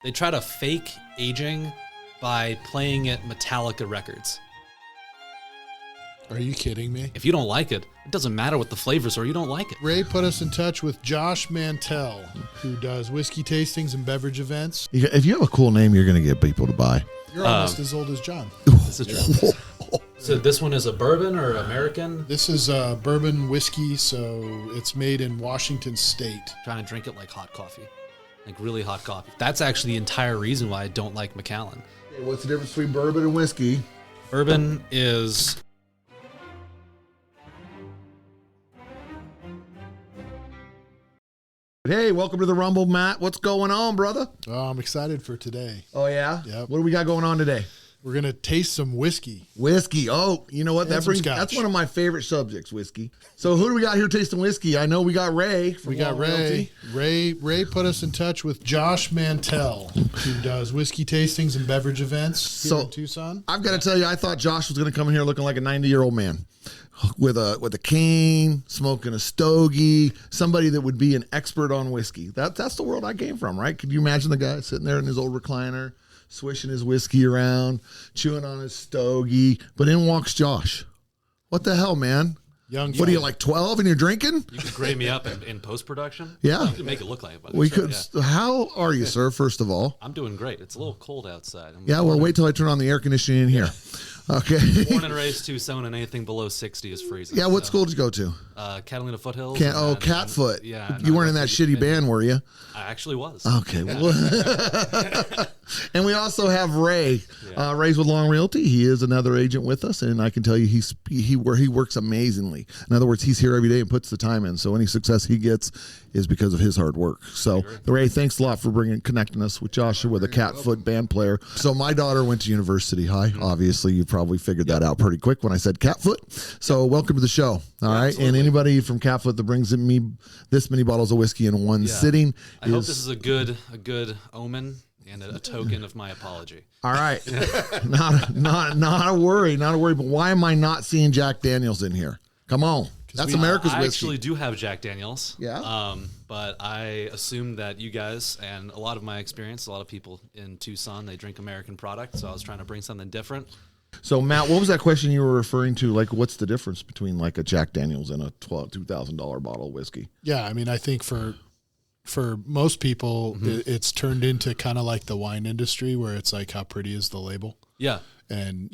They try to fake aging by playing at Metallica records. Are you kidding me? If you don't like it, it doesn't matter what the flavors are, you don't like it. Ray put us in touch with Josh Mantell, who does whiskey tastings and beverage events. If you have a cool name, you're going to get people to buy. You're almost as old as John. This is true. So this one is a bourbon or American? This is bourbon whiskey, so it's made in Washington State. Trying to drink it like hot coffee. Like really hot coffee. That's actually the entire reason why I don't like Macallan. Hey, what's the difference between bourbon and whiskey? Bourbon is... Hey, welcome to the Rumble, Matt. What's going on, brother? Oh, I'm excited for today. Oh, yeah? Yep. What do we got going on today? We're going to taste some whiskey. Whiskey. Oh, you know what? And some scotch. That's one of my favorite subjects, whiskey. So who do we got here tasting whiskey? I know we got Ray. We got Ray. Ray put us in touch with Josh Mantell, who does whiskey tastings and beverage events here in Tucson. I've got to tell you, I thought Josh was going to come in here looking like a 90-year-old man with a cane, smoking a stogie, somebody that would be an expert on whiskey. That's the world I came from, right? Could you imagine the guy sitting there in his old recliner, swishing his whiskey around, chewing on his stogie, but in walks Josh. What the hell, man? What are you, like 12 and you're drinking? You could grade me up in post-production? Yeah. You could make it look like it. We could. Yeah. How are you, sir, first of all? I'm doing great. It's a little cold outside. Wait till I turn on the air conditioning in here. Okay. Born and raised Tucson, and anything below 60 is freezing. Yeah, what school did you go to? Catalina Foothills. Catfoot. Yeah. You weren't in that shitty band, were you? I actually was. Okay. Yeah. And we also have Ray. Yeah. Ray's with Long Realty. He is another agent with us, and I can tell you he works amazingly. In other words, he's here every day and puts the time in. So any success he gets is because of his hard work. So Ray, thanks a lot for connecting us with Joshua, with a Catfoot band player. So my daughter went to University High. Obviously, you probably figured that out pretty quick when I said Catfoot. So welcome to the show. All right, absolutely. And anybody from Catfoot that brings me this many bottles of whiskey in one sitting, I hope this is a good omen and a token of my apology. All right, not a worry. But why am I not seeing Jack Daniels in here? Come on, that's America's whiskey. I actually do have Jack Daniels. Yeah. But I assume that you guys and a lot of my experience, a lot of people in Tucson, they drink American product. So I was trying to bring something different. So, Matt, what was that question you were referring to? Like, what's the difference between like a Jack Daniels and a $2,000 bottle of whiskey? Yeah, I mean, I think for most people, it's turned into kind of like the wine industry where it's like, how pretty is the label? Yeah. And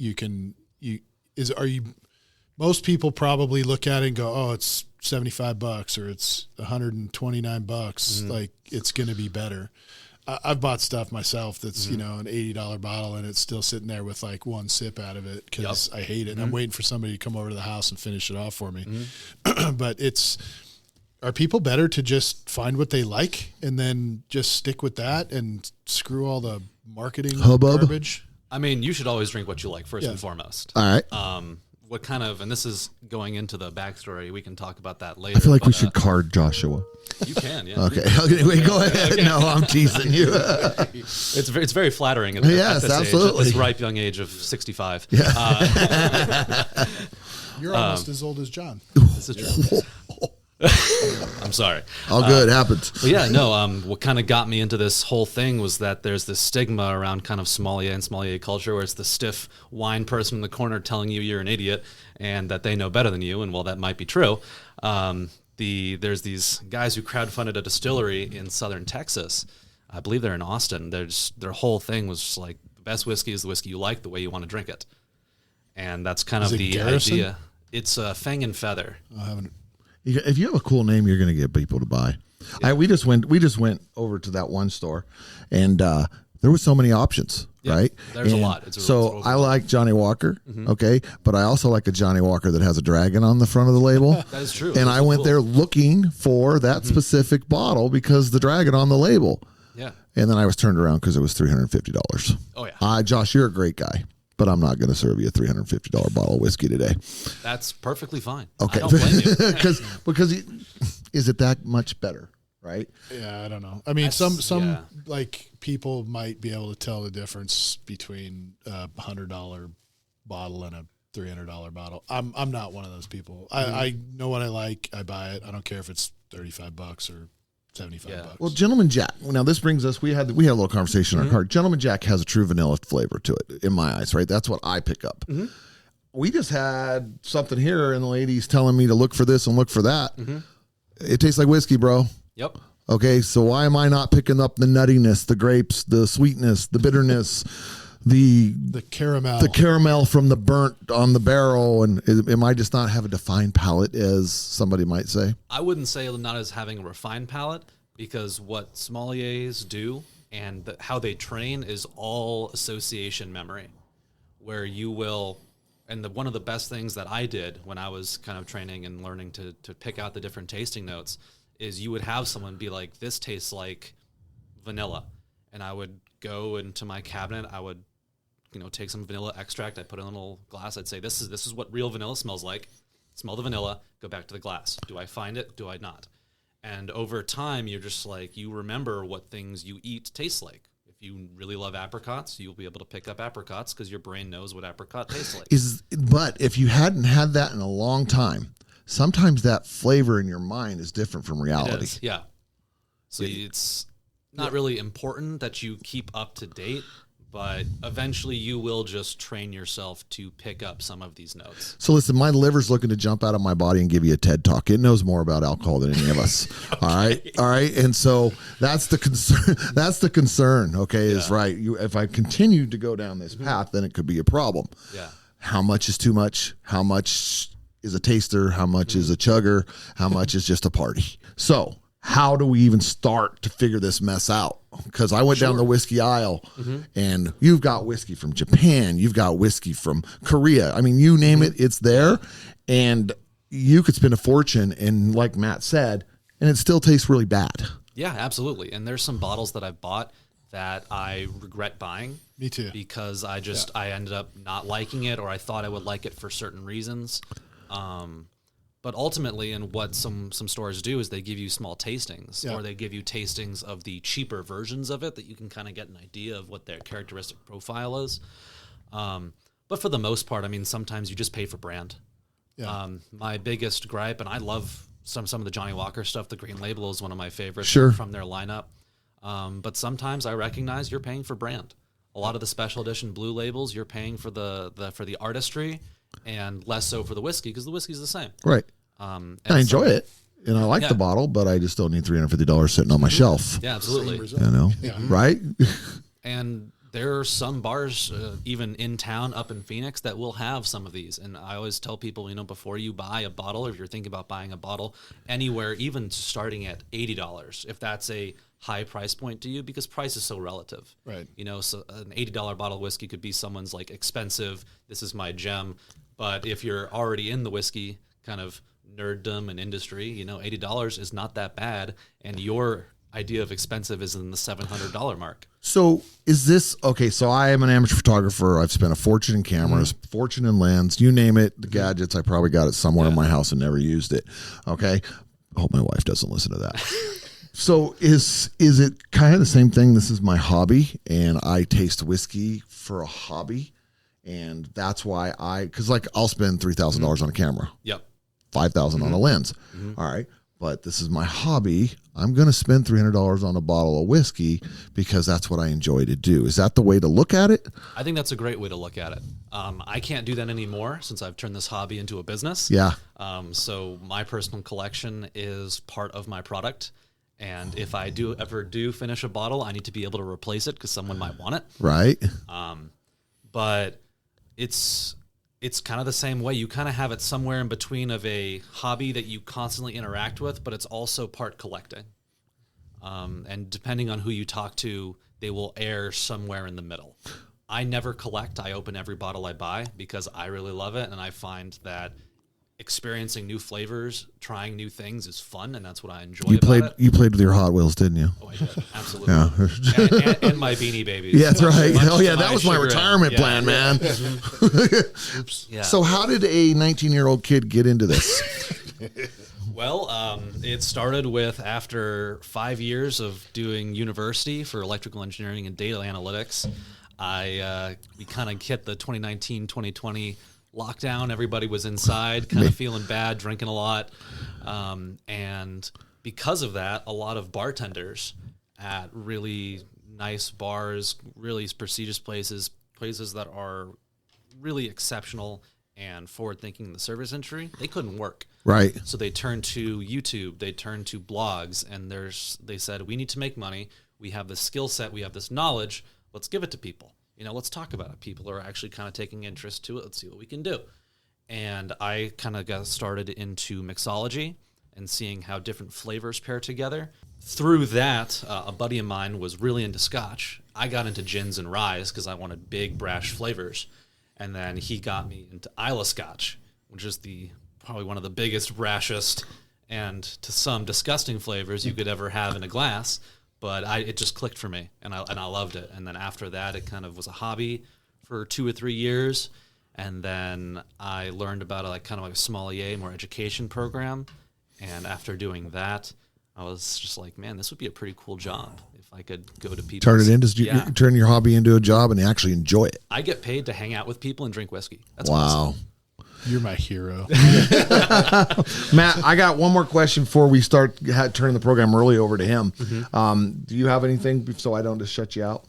most people probably look at it and go, oh, it's $75 or it's $129. Like, it's going to be better. I've bought stuff myself that's, an $80 bottle and it's still sitting there with like one sip out of it because I hate it. And I'm waiting for somebody to come over to the house and finish it off for me. But are people better to just find what they like and then just stick with that and screw all the marketing garbage? I mean, you should always drink what you like first and foremost. All right. What kind of, and this is going into the backstory, we can talk about that later. I feel like we should card Joshua. You can, yeah. Okay, wait, go ahead. Okay. No, I'm teasing you. It's very flattering. Yes, absolutely. At this ripe young age of 65. Yeah. You're almost as old as John. This is true. I'm sorry. All good, happens. But yeah, no, what kind of got me into this whole thing was that there's this stigma around kind of sommelier and sommelier culture where it's the stiff wine person in the corner telling you you're an idiot and that they know better than you, and while that might be true, there's these guys who crowdfunded a distillery in southern Texas. I believe they're in Austin. Their whole thing was just like, the best whiskey is the whiskey you like, the way you want to drink it. And that's kind of the Garrison? idea. It's Fang and Feather. I haven't. If you have a cool name, you're going to get people to buy. Yeah. We just went over to that one store, and there were so many options, right? There's a lot. I like Johnny Walker, okay, but I also like a Johnny Walker that has a dragon on the front of the label. That is true. And I went there looking for that specific bottle because the dragon on the label. Yeah. And then I was turned around because it was $350. Oh yeah. Josh, you're a great guy, but I'm not going to serve you a $350 bottle of whiskey today. That's perfectly fine. Okay. I don't blame you. because is it that much better, right? Yeah, I don't know. I mean, some like people might be able to tell the difference between a $100 bottle and a $300 bottle. I'm not one of those people. I know what I like. I buy it. I don't care if it's $35 or $75. Well, Gentleman Jack. Now this brings us. We had a little conversation in our car. Gentleman Jack has a true vanilla flavor to it, in my eyes. Right, that's what I pick up. We just had something here, and the lady's telling me to look for this and look for that. It tastes like whiskey, bro. Yep. Okay, so why am I not picking up the nuttiness, the grapes, the sweetness, the bitterness, the caramel from the burnt on the barrel? And am I just not have a defined palate, as somebody might say? I wouldn't say not as having a refined palate, because what sommeliers do and how they train is all association memory, where you will. And one of the best things that I did when I was kind of training and learning to pick out the different tasting notes is you would have someone be like, this tastes like vanilla. And I would go into my cabinet. I would, take some vanilla extract. I put it in a little glass. I'd say, this is what real vanilla smells like. Smell the vanilla, go back to the glass. Do I find it? Do I not? And over time, you're just like, you remember what things you eat taste like. If you really love apricots, you'll be able to pick up apricots because your brain knows what apricot tastes like. But if you hadn't had that in a long time, sometimes that flavor in your mind is different from reality. It is, yeah. So it's not really important that you keep up to date, but eventually you will just train yourself to pick up some of these notes. So listen, my liver's looking to jump out of my body and give you a TED talk. It knows more about alcohol than any of us. Okay. All right. And so that's the concern. That's the concern. Okay. Is right. If I continue to go down this path, then it could be a problem. Yeah. How much is too much? How much is a taster? How much is a chugger? How much is just a party? So how do we even start to figure this mess out? Because I went down the whiskey aisle, and you've got whiskey from Japan, you've got whiskey from Korea. I mean, you name it, it's there. And you could spend a fortune, and like Matt said, and it still tastes really bad. Yeah, absolutely. And there's some bottles that I've bought that I regret buying. Me too. Because I ended up not liking it, or I thought I would like it for certain reasons. But ultimately, and what some stores do is they give you small tastings, or they give you tastings of the cheaper versions of it that you can kind of get an idea of what their characteristic profile is. But for the most part, I mean, sometimes you just pay for brand. Yeah. My biggest gripe, and I love some of the Johnny Walker stuff. The Green Label is one of my favorites from their lineup. But sometimes I recognize you're paying for brand. A lot of the special edition blue labels, you're paying for the artistry, and less so for the whiskey, because the whiskey's the same. Right. I enjoy it, and I like the bottle, but I just don't need $350 sitting on my shelf. Yeah, absolutely. Right? And there are some bars, even in town up in Phoenix, that will have some of these. And I always tell people, before you buy a bottle, or if you're thinking about buying a bottle anywhere, even starting at $80, if that's a high price point to you, because price is so relative. Right. So an $80 bottle of whiskey could be someone's like expensive, this is my gem. But if you're already in the whiskey kind of nerddom and industry, $80 is not that bad. And your idea of expensive is in the $700 mark. So is this, okay, so I am an amateur photographer. I've spent a fortune in cameras, fortune in lens, you name it, the gadgets. I probably got it somewhere in my house and never used it. Okay. I hope my wife doesn't listen to that. So is it kind of the same thing? This is my hobby, and I taste whiskey for a hobby. And that's why because I'll spend $3,000 on a camera. Yep. $5,000 on a lens. All right. But this is my hobby. I'm going to spend $300 on a bottle of whiskey because that's what I enjoy to do. Is that the way to look at it? I think that's a great way to look at it. I can't do that anymore since I've turned this hobby into a business. Yeah. So my personal collection is part of my product. And if I ever do finish a bottle, I need to be able to replace it because someone might want it. Right. But it's kind of the same way. You kind of have it somewhere in between of a hobby that you constantly interact with, but it's also part collecting. And depending on who you talk to, they will err somewhere in the middle. I never collect. I open every bottle I buy because I really love it, and I find that experiencing new flavors, trying new things is fun, and that's what I enjoy about it. You played with your Hot Wheels, didn't you? Oh, I did. Absolutely. Yeah. and my Beanie Babies. Yeah, that's right. Oh, yeah, that was my retirement plan, man. Oops. Yeah. So how did a 19-year-old kid get into this? Well, it started with after 5 years of doing university for electrical engineering and data analytics, we kind of hit the 2019-2020 lockdown. Everybody was inside, kind of feeling bad, drinking a lot. And because of that, a lot of bartenders at really nice bars, really prestigious places that are really exceptional and forward-thinking in the service industry, they couldn't work. Right. So they turned to YouTube, they turned to blogs, and they said, we need to make money. We have this skill set, we have this knowledge. Let's give it to people. Let's talk about it. People are actually kind of taking interest to it. Let's see what we can do. And I kind of got started into mixology and seeing how different flavors pair together. Through that, a buddy of mine was really into Scotch. I got into gins and ryes because I wanted big, brash flavors. And then he got me into Islay Scotch, which is probably one of the biggest, brashest, and to some disgusting flavors you could ever have in a glass. But it just clicked for me, and I loved it. And then after that, it kind of was a hobby for 2 or 3 years. And then I learned about a sommelier, more education program. And after doing that, I was just like, man, this would be a pretty cool job if I could go to people. Turn your hobby into a job and actually enjoy it. I get paid to hang out with people and drink whiskey. That's wow. Awesome. You're my hero. Matt, I got one more question before we start turning the program early over to him. Do you have anything so I don't just shut you out?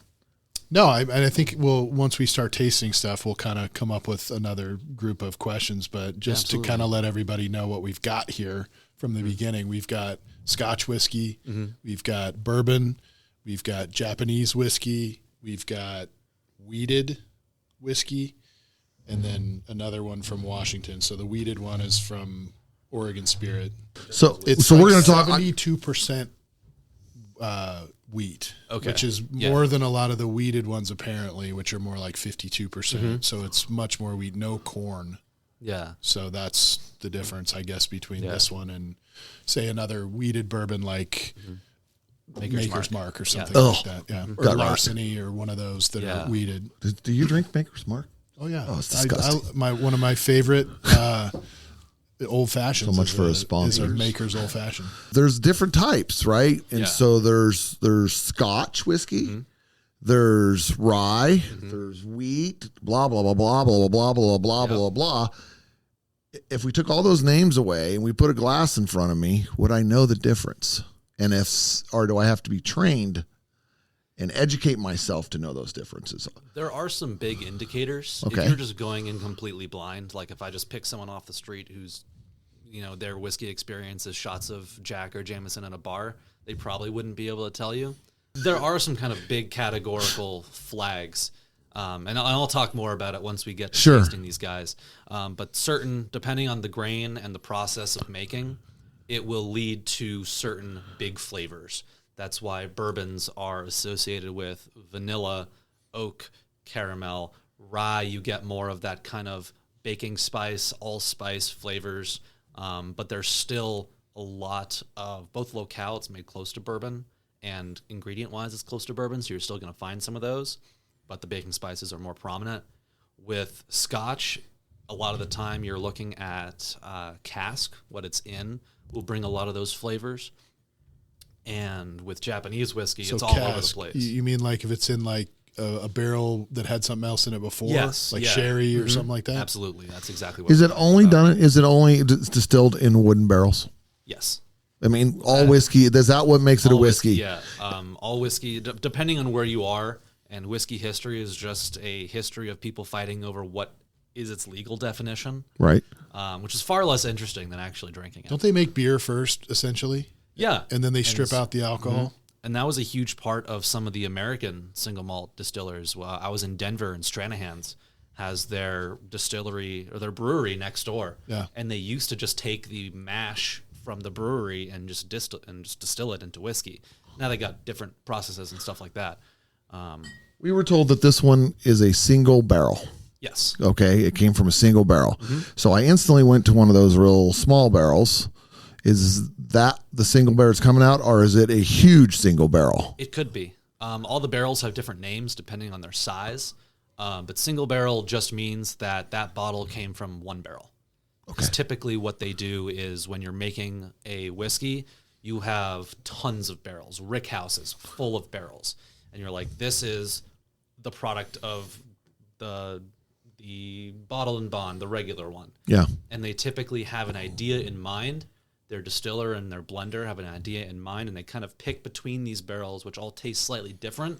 No, I think once we start tasting stuff, we'll kind of come up with another group of questions. But just to kind of let everybody know what we've got here from the beginning, we've got Scotch whiskey, we've got bourbon, we've got Japanese whiskey, we've got wheated whiskey, and then another one from Washington. So the wheated one is from Oregon Spirit. So we're going to talk 72% wheat, which is more than a lot of the wheated ones apparently, which are more like 52%. So it's much more wheat, no corn. Yeah. So that's the difference, I guess, between this one and say another wheated bourbon like Maker's Mark or something like that. Yeah. Or Larceny or one of those that are wheated. Do you drink Maker's Mark? Oh yeah. Oh, it's disgusting. One of my favorite old fashions. So much for a sponsor. Is a Maker's Old Fashioned. There's different types, right? And so there's Scotch whiskey, there's rye, there's wheat, blah blah blah blah blah blah blah blah blah blah. If we took all those names away and we put a glass in front of me, would I know the difference? And or do I have to be trained and educate myself to know those differences? There are some big indicators. Okay. If you're just going in completely blind, like if I just pick someone off the street who's, their whiskey experience is shots of Jack or Jameson in a bar, they probably wouldn't be able to tell you. There are some kind of big categorical flags. And I'll talk more about it once we get to tasting these guys. But depending on the grain and the process of making, it will lead to certain big flavors. That's why bourbons are associated with vanilla, oak, caramel. Rye, you get more of that kind of baking spice, allspice flavors. But there's still a lot of both locale, it's made close to bourbon, and ingredient-wise, it's close to bourbon, so you're still going to find some of those. But the baking spices are more prominent. With Scotch, a lot of the time you're looking at cask, what it's in, will bring a lot of those flavors. And with Japanese whiskey, it's all over the place. You mean like if it's in like a barrel that had something else in it before? Yes. Like sherry or something like that? Absolutely. That's exactly what Is it only distilled in wooden barrels? Yes. I mean, all whiskey, is that what makes it a whiskey? Yeah. All whiskey, depending on where you are, and whiskey history is just a history of people fighting over what is its legal definition. Right. Which is far less interesting than actually drinking it. Don't they make beer first, essentially? Yeah. And then they strip out the alcohol? And that was a huge part of some of the American single malt distillers. Well, I was in Denver, and Stranahan's has their distillery or their brewery next door. Yeah. And they used to just take the mash from the brewery and just distill it into whiskey. Now they got different processes and stuff like that. We were told that this one is a single barrel. Yes. Okay. It came from a single barrel. So I instantly went to one of those real small barrels. Is that the single barrel that's coming out, or is it a huge single barrel? It could be. All the barrels have different names depending on their size. But single barrel just means that bottle came from one barrel. Because typically what they do is when you're making a whiskey, you have tons of barrels, rick houses full of barrels. And you're like, this is the product of the bottle and bond, the regular one. Yeah. And they typically have an idea in mind their distiller and their blender have an idea in mind, and they kind of pick between these barrels, which all taste slightly different,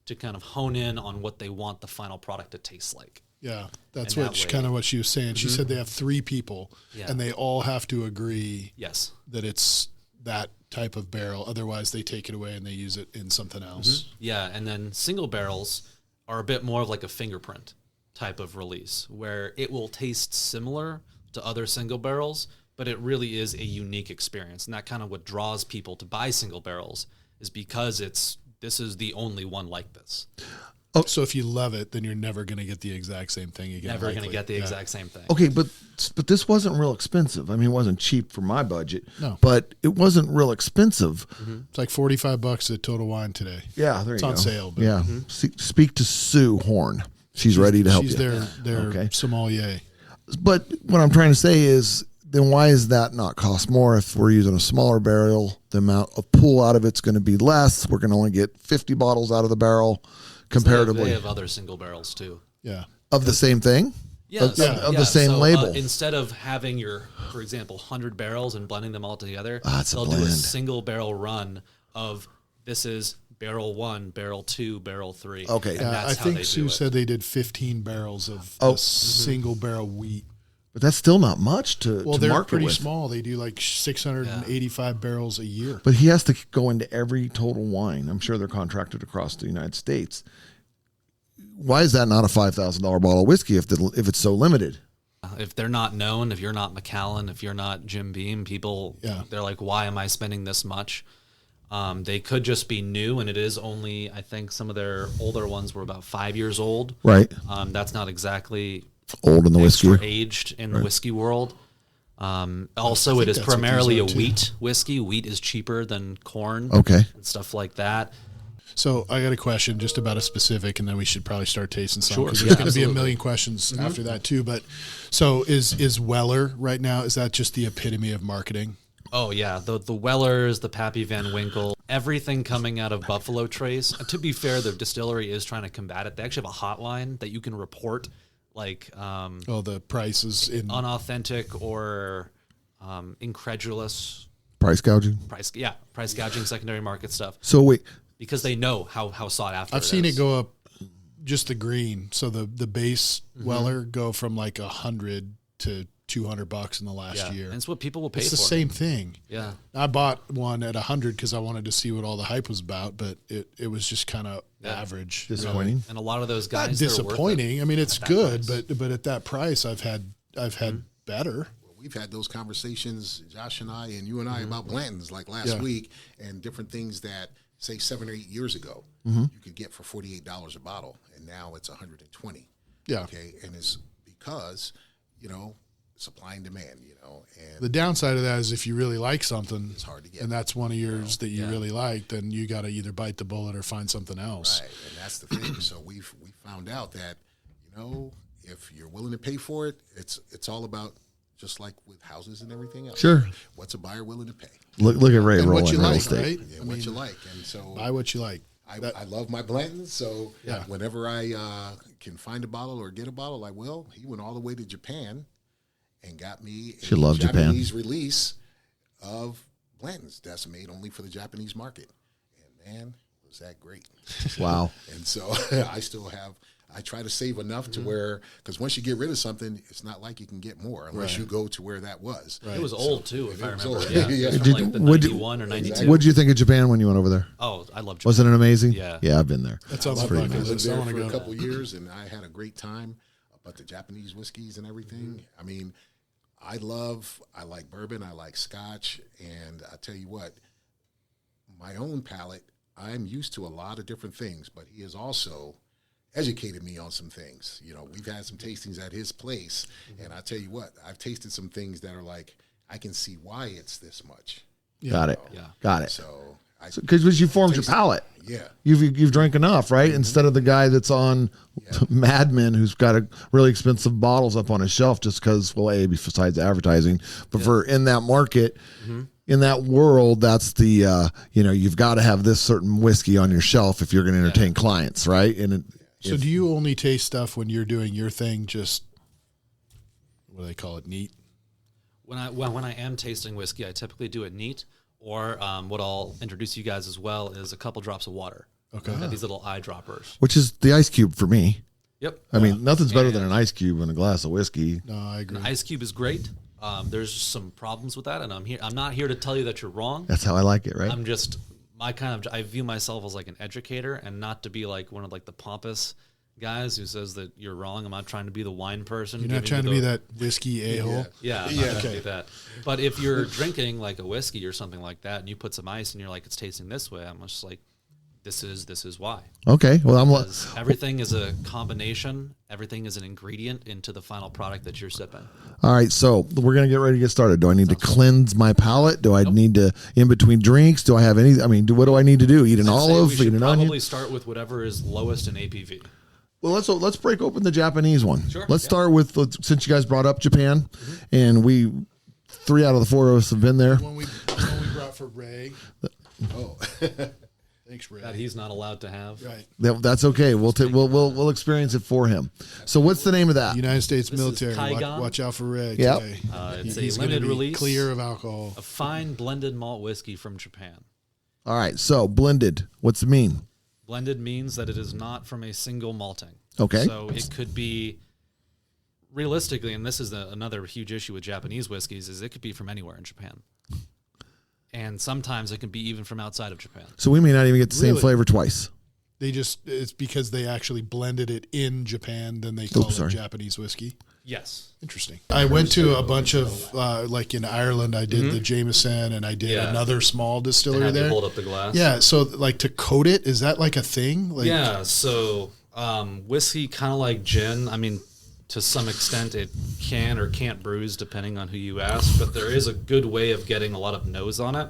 to kind of hone in on what they want the final product to taste like. Yeah, that's And what that way- kind of what she was saying. She said they have 3 people, Yeah. and they all have to agree Yes. that it's that type of barrel. Otherwise, they take it away and they use it in something else. Yeah, and then single barrels are a bit more of like a fingerprint type of release, where it will taste similar to other single barrels, but it really is a unique experience. And that kind of what draws people to buy single barrels is because this is the only one like this. Oh, so if you love it, then you're never going to get the exact same thing again. Never going to likely. get the Yeah. exact same thing. Okay, but this wasn't real expensive. I mean, it wasn't cheap for my budget. No. But it wasn't real expensive. It's like $45 at Total Wine today. Yeah, there It's you go. on sale. But Yeah. Speak to Sue Horn. She's ready to help she's you. their Okay. sommelier. But what I'm trying to say is, then why is that not cost more if we're using a smaller barrel? The amount of pull out of it's going to be less. We're going to only get 50 bottles out of the barrel comparatively They have other single barrels too. Yeah. of the same thing. Of the same label. Instead of having your, for example, 100 barrels and blending them all together, it's a they'll do a blend. single barrel run of this is barrel 1, barrel 2, barrel 3. Okay. And I that's how think they Sue do it. said they did 15 barrels of Oh. this single barrel wheat. But that's still not much to Well, they're market pretty with. small. They do like 685 barrels a year. But he has to go into every Total Wine. I'm sure they're contracted across the United States. Why is that not a $5,000 bottle of whiskey if it's so limited? If they're not known, if you're not Macallan, if you're not Jim Beam, people, they're like, why am I spending this much? They could just be new, and it is only, I think some of their older ones were about 5 years old. Right. That's not exactly Old in the whiskey. extra aged in the whiskey world. Also, it is that's what primarily a these are, too. wheat whiskey. Wheat is cheaper than corn Okay. and stuff like that. So I got a question just about a specific, and then we should probably start tasting some. Sure. Because Yeah, there's going to be a absolutely. million questions after that too. But so is Weller right now? Is that just the epitome of marketing? Oh yeah, the Wellers, the Pappy Van Winkle, everything coming out of Buffalo Trace. To be fair, the distillery is trying to combat it. They actually have a hotline that you can report like The prices in unauthentic or incredulous Price gouging. price gouging, secondary market stuff, So wait, because they know how sought after. I've seen is. it go up just the green. So the base Mm-hmm. Weller go from like $100 to $200 in the last Yeah, year. and it's what people will pay It's for. the same thing. Yeah. I bought one at $100 because I wanted to see what all the hype was about, but it was just kind of average. disappointing. And a lot of those Not guys, they're worth it. disappointing. I mean, it's that good, price. but at that price, I've had better. We've had those conversations, Josh and I, and you and I, about Blanton's like last week, and different things that, say, 7 or 8 years ago, you could get for $48 a bottle, and now it's $120. Yeah. Okay, and it's because, supply and demand, and The downside of that is if you really like something, it's hard to get. and that's one of yours that you really like, then you got to either bite the bullet or find something else. Right, and that's the thing. So we found out that, if you're willing to pay for it, it's all about, just like with houses and everything else. Sure. What's a buyer willing to pay? Look at Ray And rolling what you real like, estate. right? Yeah, what you like. And so Buy what you like. I love my Blanton's, so Yeah. whenever I can find a bottle or get a bottle, I will. He went all the way to Japan and got me She loves Japan. Japanese release of Blanton's that's made only for the Japanese market. And man, was that great. Wow. And so I try to save enough to where, because once you get rid of something, it's not like you can get more unless you go to where that was. It was old too, if I it was remember. old. Yeah, Yeah. It was Did- like the would you- 91 or 92. What did you think of Japan when you went over there? Oh, I love Japan. Wasn't it amazing? Yeah. Yeah, I've been there. That's on I my bucket lived list. I there want to for a go. couple years, and I had a great time. But the Japanese whiskeys and everything, I mean, I like bourbon, I like scotch, and I tell you what, my own palate, I'm used to a lot of different things, but he has also educated me on some things. We've had some tastings at his place, and I tell you what, I've tasted some things that are like, I can see why it's this much. Got it. Yeah. Got it. So, Because you formed your palate. yeah. You've drank enough, right? Instead of the guy that's on Mad Men who's got a really expensive bottles up on his shelf just because, well, besides advertising, but for in that market, in that world, that's the you've got to have this certain whiskey on your shelf if you're going to entertain clients, right? And So do you only taste stuff when you're doing your thing? Just what do they call it? Neat. when I am tasting whiskey, I typically do it neat, or what I'll introduce you guys as well is a couple drops of water. Okay. These little eyedroppers. Which is the ice cube for me. Yep. I mean, nothing's better than an ice cube in a glass of whiskey. No, I agree. An ice cube is great. There's some problems with that, and I'm not here to tell you that you're wrong. That's how I like it, right? I view myself as like an educator, and not to be like one of like the pompous guys who says that you're wrong. I'm not trying to be the wine person. You're not trying to be that whiskey a-hole? Yeah, I'm not trying to be that. But if you're drinking like a whiskey or something like that, and you put some ice and you're like, it's tasting this way, I'm just like, this is why. Okay. Well, Because everything is a combination. Everything is an ingredient into the final product that you're sipping. all right. So we're going to get ready to get started. Do I need to cleanse my palate? Do I need to, in between drinks, do I have any, what do I need to do? Eat an I'd say olive? we Eat should an probably onion? start with whatever is lowest in APV. Well, let's break open the Japanese one. Sure, Let's yeah. start with, since you guys brought up Japan, and 3 out of the 4 of us have been there. One we brought for Ray. Oh, Thanks, Ray. That he's not allowed to have. Right. That's okay. We'll experience it for him. So what's the name of that? United States This is military. Kaigan. Watch out for Ray Yep. today. It's He's a gonna limited be release. clear of alcohol. A fine blended malt whiskey from Japan. All right. So blended. What's it mean? Blended means that it is not from a single malting. Okay. So it could be, realistically, and this is another huge issue with Japanese whiskeys, is it could be from anywhere in Japan. And sometimes it can be even from outside of Japan. So we may not even get the same Really? flavor twice. It's because they actually blended it in Japan, then they call it sorry. Japanese whiskey. Yes. Interesting. I went to a bunch of, like in Ireland, I did the Jameson, and I did Yeah. another small distillery Have you there. hold up the glass? Yeah, so like to coat it, is that like a thing? Like, Yeah, so whiskey, kind of like gin, I mean, to some extent it can or can't bruise depending on who you ask, but there is a good way of getting a lot of nose on it,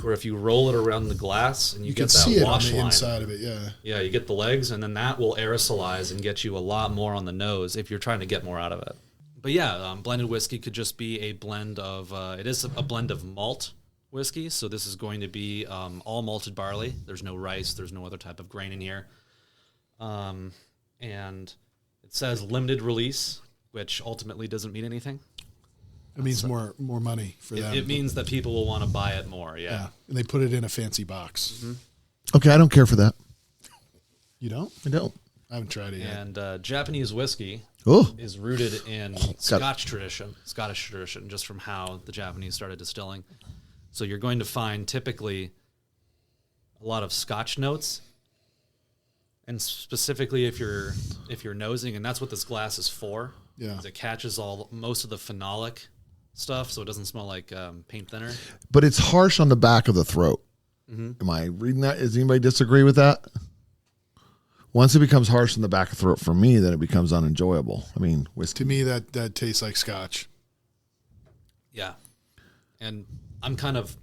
where if you roll it around the glass and you can get see that it on wash the line. inside of it. Yeah. Yeah, you get the legs, and then that will aerosolize and get you a lot more on the nose if you're trying to get more out of it. But yeah, blended whiskey could just be a blend of, it is a blend of malt whiskey, so this is going to be all malted barley. There's no rice, there's no other type of grain in here. And it says limited release, which ultimately doesn't mean anything. It means more money for them. It means that people will want to buy it more, yeah. And they put it in a fancy box. Okay, I don't care for that. You don't? I don't. I haven't tried it yet. And Japanese whiskey Oh, is rooted in Scottish tradition, just from how the Japanese started distilling. So you're going to find typically a lot of Scotch notes, and specifically if you're nosing, and that's what this glass is for. Yeah. is it catches most of the phenolic stuff, so it doesn't smell like paint thinner. but it's harsh on the back of the throat. Am I reading that? Does anybody disagree with that? Once it becomes harsh in the back of the throat for me, then it becomes unenjoyable. I mean, whiskey. To me, that tastes like Scotch. Yeah, and I'm kind of.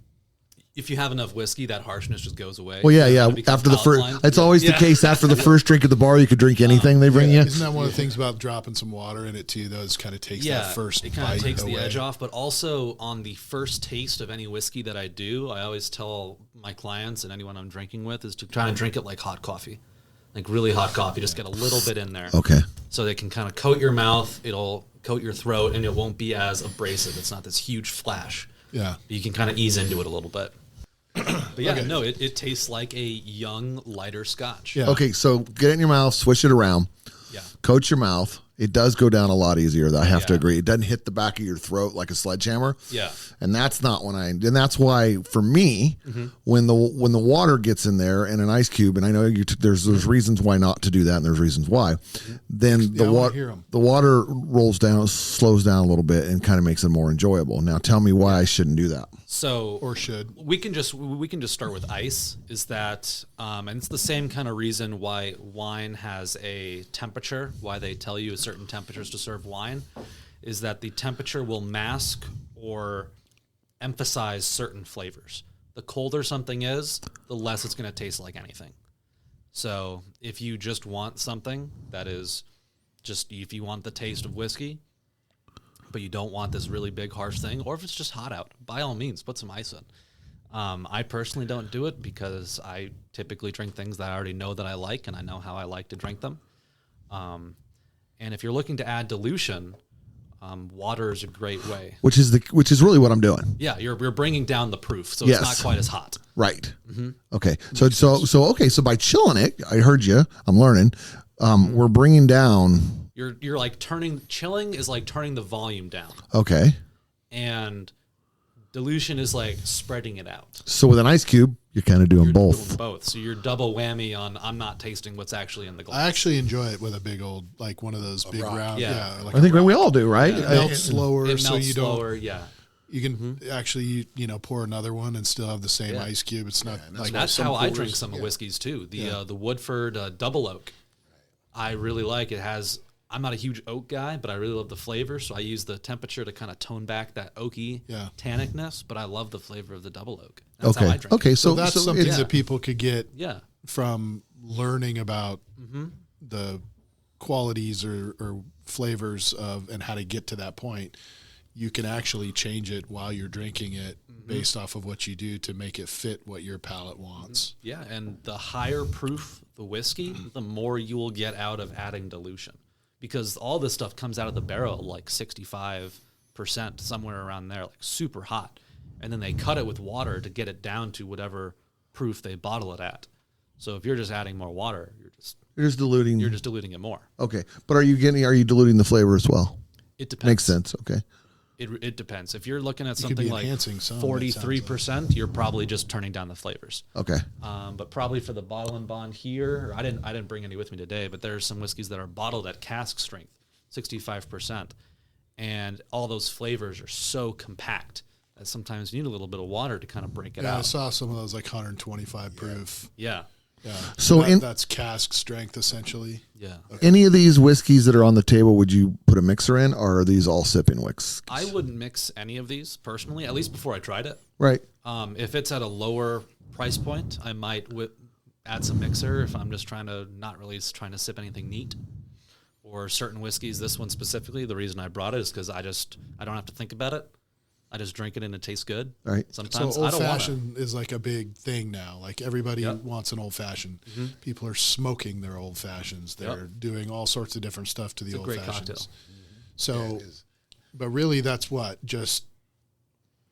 If you have enough whiskey, that harshness just goes away. Well, yeah. It becomes After the first, alkaline. it's always the case. After the first drink at the bar, you could drink anything they bring you. Isn't that one of the things about dropping some water in it too? Those kind of takes that first it kind bite of takes away. the edge off. But also on the first taste of any whiskey that I do, I always tell my clients and anyone I'm drinking with is to try and drink it like hot coffee, like really hot coffee. Just get a little bit in there, Okay. so they can kind of coat your mouth. It'll coat your throat, and it won't be as abrasive. It's not this huge flash. Yeah. You can kind of ease into it a little bit. But yeah, no, it tastes like a young, lighter Scotch. Yeah. Okay, so get it in your mouth, swish it around, Yeah. coat your mouth. It does go down a lot easier. I have to Yeah. agree. It doesn't hit the back of your throat like a sledgehammer. Yeah. And that's not and that's why for me, when the water gets in there and an ice cube, and I know there's reasons why not to do that, and there's reasons why. Then I wanna hear 'em. the water rolls down, slows down a little bit, and kind of makes it more enjoyable. Now, tell me why I shouldn't do that. So Or should. we can just start with ice. Is that and it's the same kind of reason why wine has a temperature. Why they tell you certain temperatures to serve wine, is that the temperature will mask or emphasize certain flavors. The colder something is, the less it's going to taste like anything. So if you just want something that is just, if you want the taste of whiskey, but you don't want this really big harsh thing, or if it's just hot out, by all means, put some ice in. I personally don't do it because I typically drink things that I already know that I like, and I know how I like to drink them. And if you're looking to add dilution, Water is a great way. which is really what I'm doing. Yeah, you're bringing down the proof, so Yes. it's not quite as hot. Right. Okay. So by chilling it, I heard you. I'm learning. We're bringing down. You're like chilling is like turning the volume down, Okay. and dilution is like spreading it out. So with an ice cube, you're kind of doing both. Doing both. So you're double whammy on I'm not tasting what's actually in the glass. I actually enjoy it with a big old, like one of those big rock. round. Yeah. Yeah. Like I think we all do, right? it melts slower, It so melts you slower, don't. yeah. You can actually, pour another one and still have the same Yeah. ice cube. It's not like That's some how I pours, drink some of whiskeys too. The Woodford Double Oak, I really like. It has. I'm not a huge oak guy, but I really love the flavor, so I use the temperature to kind of tone back that oaky tannicness. But I love the flavor of the Double Oak. That's how I drink. Okay. so that's something it's- that people could get Yeah. from learning about the qualities or flavors of and how to get to that point. You can actually change it while you're drinking it based off of what you do to make it fit what your palate wants. Yeah, and the higher proof the whiskey, the more you will get out of adding dilution. Because all this stuff comes out of the barrel like 65%, somewhere around there, like super hot. And then they cut it with water to get it down to whatever proof they bottle it at. So if you're just adding more water, you're just diluting it more. Okay. But are you diluting the flavor as well? It depends. Makes sense. Okay. It depends. If you're looking at could something be like enhancing some, it 43%, you're probably just turning down the flavors. Okay. But probably for the bottle and bond here, I didn't bring any with me today, but there's some whiskeys that are bottled at cask strength, 65%, and all those flavors are so compact that sometimes you need a little bit of water to kind of break it Yeah, I out. saw some of those like 125 proof. Yeah, Yeah. So that's cask strength essentially. yeah. any of these whiskeys that are on the table, would you put a mixer in, or are these all sipping whisks? I wouldn't mix any of these personally, at least before I tried it. Right. If it's at a lower price point, I might add some mixer if I'm just trying to sip anything neat. Or certain whiskeys, this one specifically, the reason I brought it is because I don't have to think about it. I just drink it and it tastes good. Right. Sometimes So I old don't want to. fashioned is like a big thing now. Like everybody wants an old fashioned. People are smoking their old fashions. They're doing all sorts of different stuff to the It's a old great fashions. cocktail. So, but really, that's what just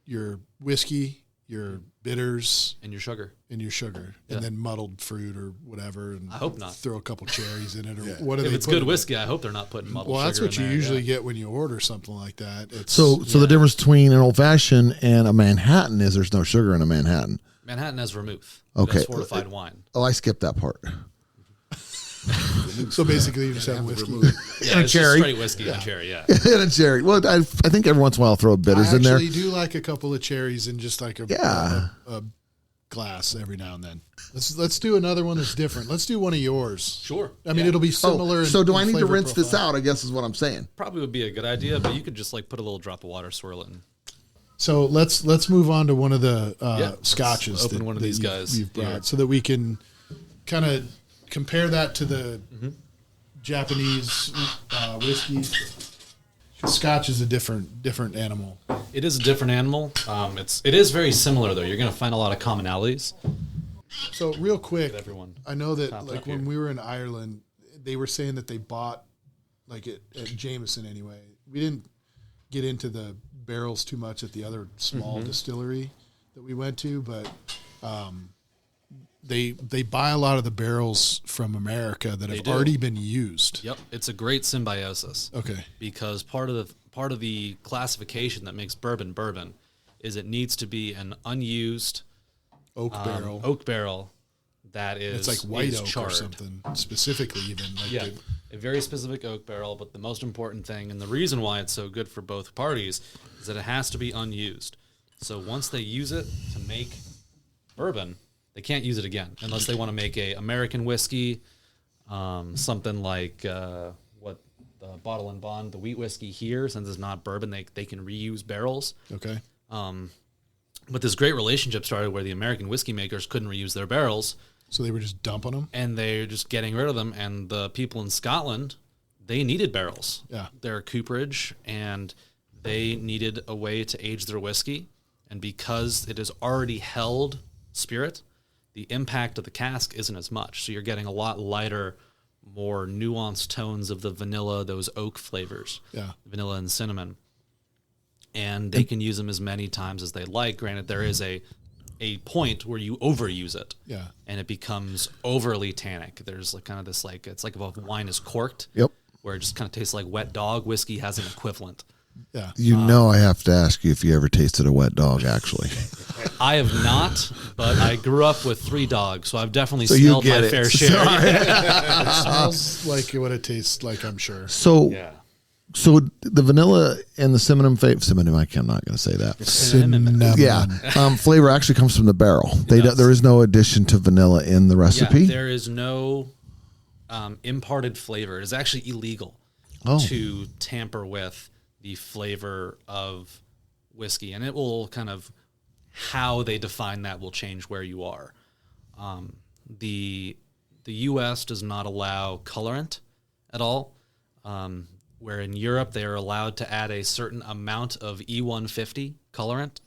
your whiskey, your bitters, And your sugar. and your sugar, and then muddled fruit or whatever. And I hope not. Throw a couple cherries in it, or what do If they it's put good in it? whiskey, I hope they're not putting muddled Well, that's sugar what in you there, usually yeah. get when you order something like that. It's, So the difference between an old fashioned and a Manhattan is there's no sugar in a Manhattan. Manhattan has vermouth. Okay. That's fortified wine. Oh, I skipped that part. so basically you just have whiskey. Yeah, it's cherry. just straight whiskey and a cherry, yeah. And a cherry. Well, I think every once in a while I'll throw bitters I in there. actually do like a couple of cherries and just like a glass every now and then. Let's do another one that's different. Let's do one of yours. Sure. I mean, it'll be similar. So do in I need to flavor rinse this profile. out? I guess is what I'm saying. Probably would be a good idea, but you could just like put a little drop of water, swirl it, and So let's move on to one of the let's scotches. open one of these guys you've brought, here. so that we can kind of compare that to the Japanese whiskeys. Scotch is a different animal. it is a different animal. It is very similar though. You're going to find a lot of commonalities. So real quick, everyone I know that topped like up when here. we were in Ireland, they were saying that they bought like at Jameson anyway. We didn't get into the barrels too much at the other small distillery that we went to, but they buy a lot of the barrels from America that have do. already been used. Yep, it's a great symbiosis. Okay. Because part of the classification that makes bourbon is it needs to be an unused Oak barrel. oak barrel that is It's like white is oak charred. or something specifically even. Like Yeah, a very specific oak barrel, but the most important thing and the reason why it's so good for both parties is that it has to be unused. So once they use it to make bourbon, they can't use it again unless they want to make a American whiskey, something like what the Bottle and Bond, the wheat whiskey here, since it's not bourbon, they can reuse barrels. Okay. But this great relationship started where the American whiskey makers couldn't reuse their barrels, So they were just dumping them. and they're just getting rid of them. And the people in Scotland, they needed barrels. Yeah. They're cooperage, and they needed a way to age their whiskey. And because it is already held spirit, the impact of the cask isn't as much. So you're getting a lot lighter more nuanced tones of the vanilla, those oak flavors, vanilla and cinnamon. And they can use them as many times as they like. Granted, there is a point where you overuse it, and it becomes overly tannic. There's like kind of this it's like if a wine is corked, where it just kind of tastes like wet dog. Whiskey has an equivalent. Yeah, I have to ask you if you ever tasted a wet dog. Actually, I have not, but I grew up with 3 dogs, so I've definitely smelled my fair share. it smells like what it tastes like, I'm sure. So the vanilla and the cinnamon I'm not going to say that. Cinnamon. Flavor actually comes from the barrel. There is no addition to vanilla in the recipe. Yeah, there is no imparted flavor. It is actually illegal to tamper with the flavor of whiskey, and it will kind of how they define that will change where you are. The U.S. does not allow colorant at all. Where in Europe they are allowed to add a certain amount of E150 colorant,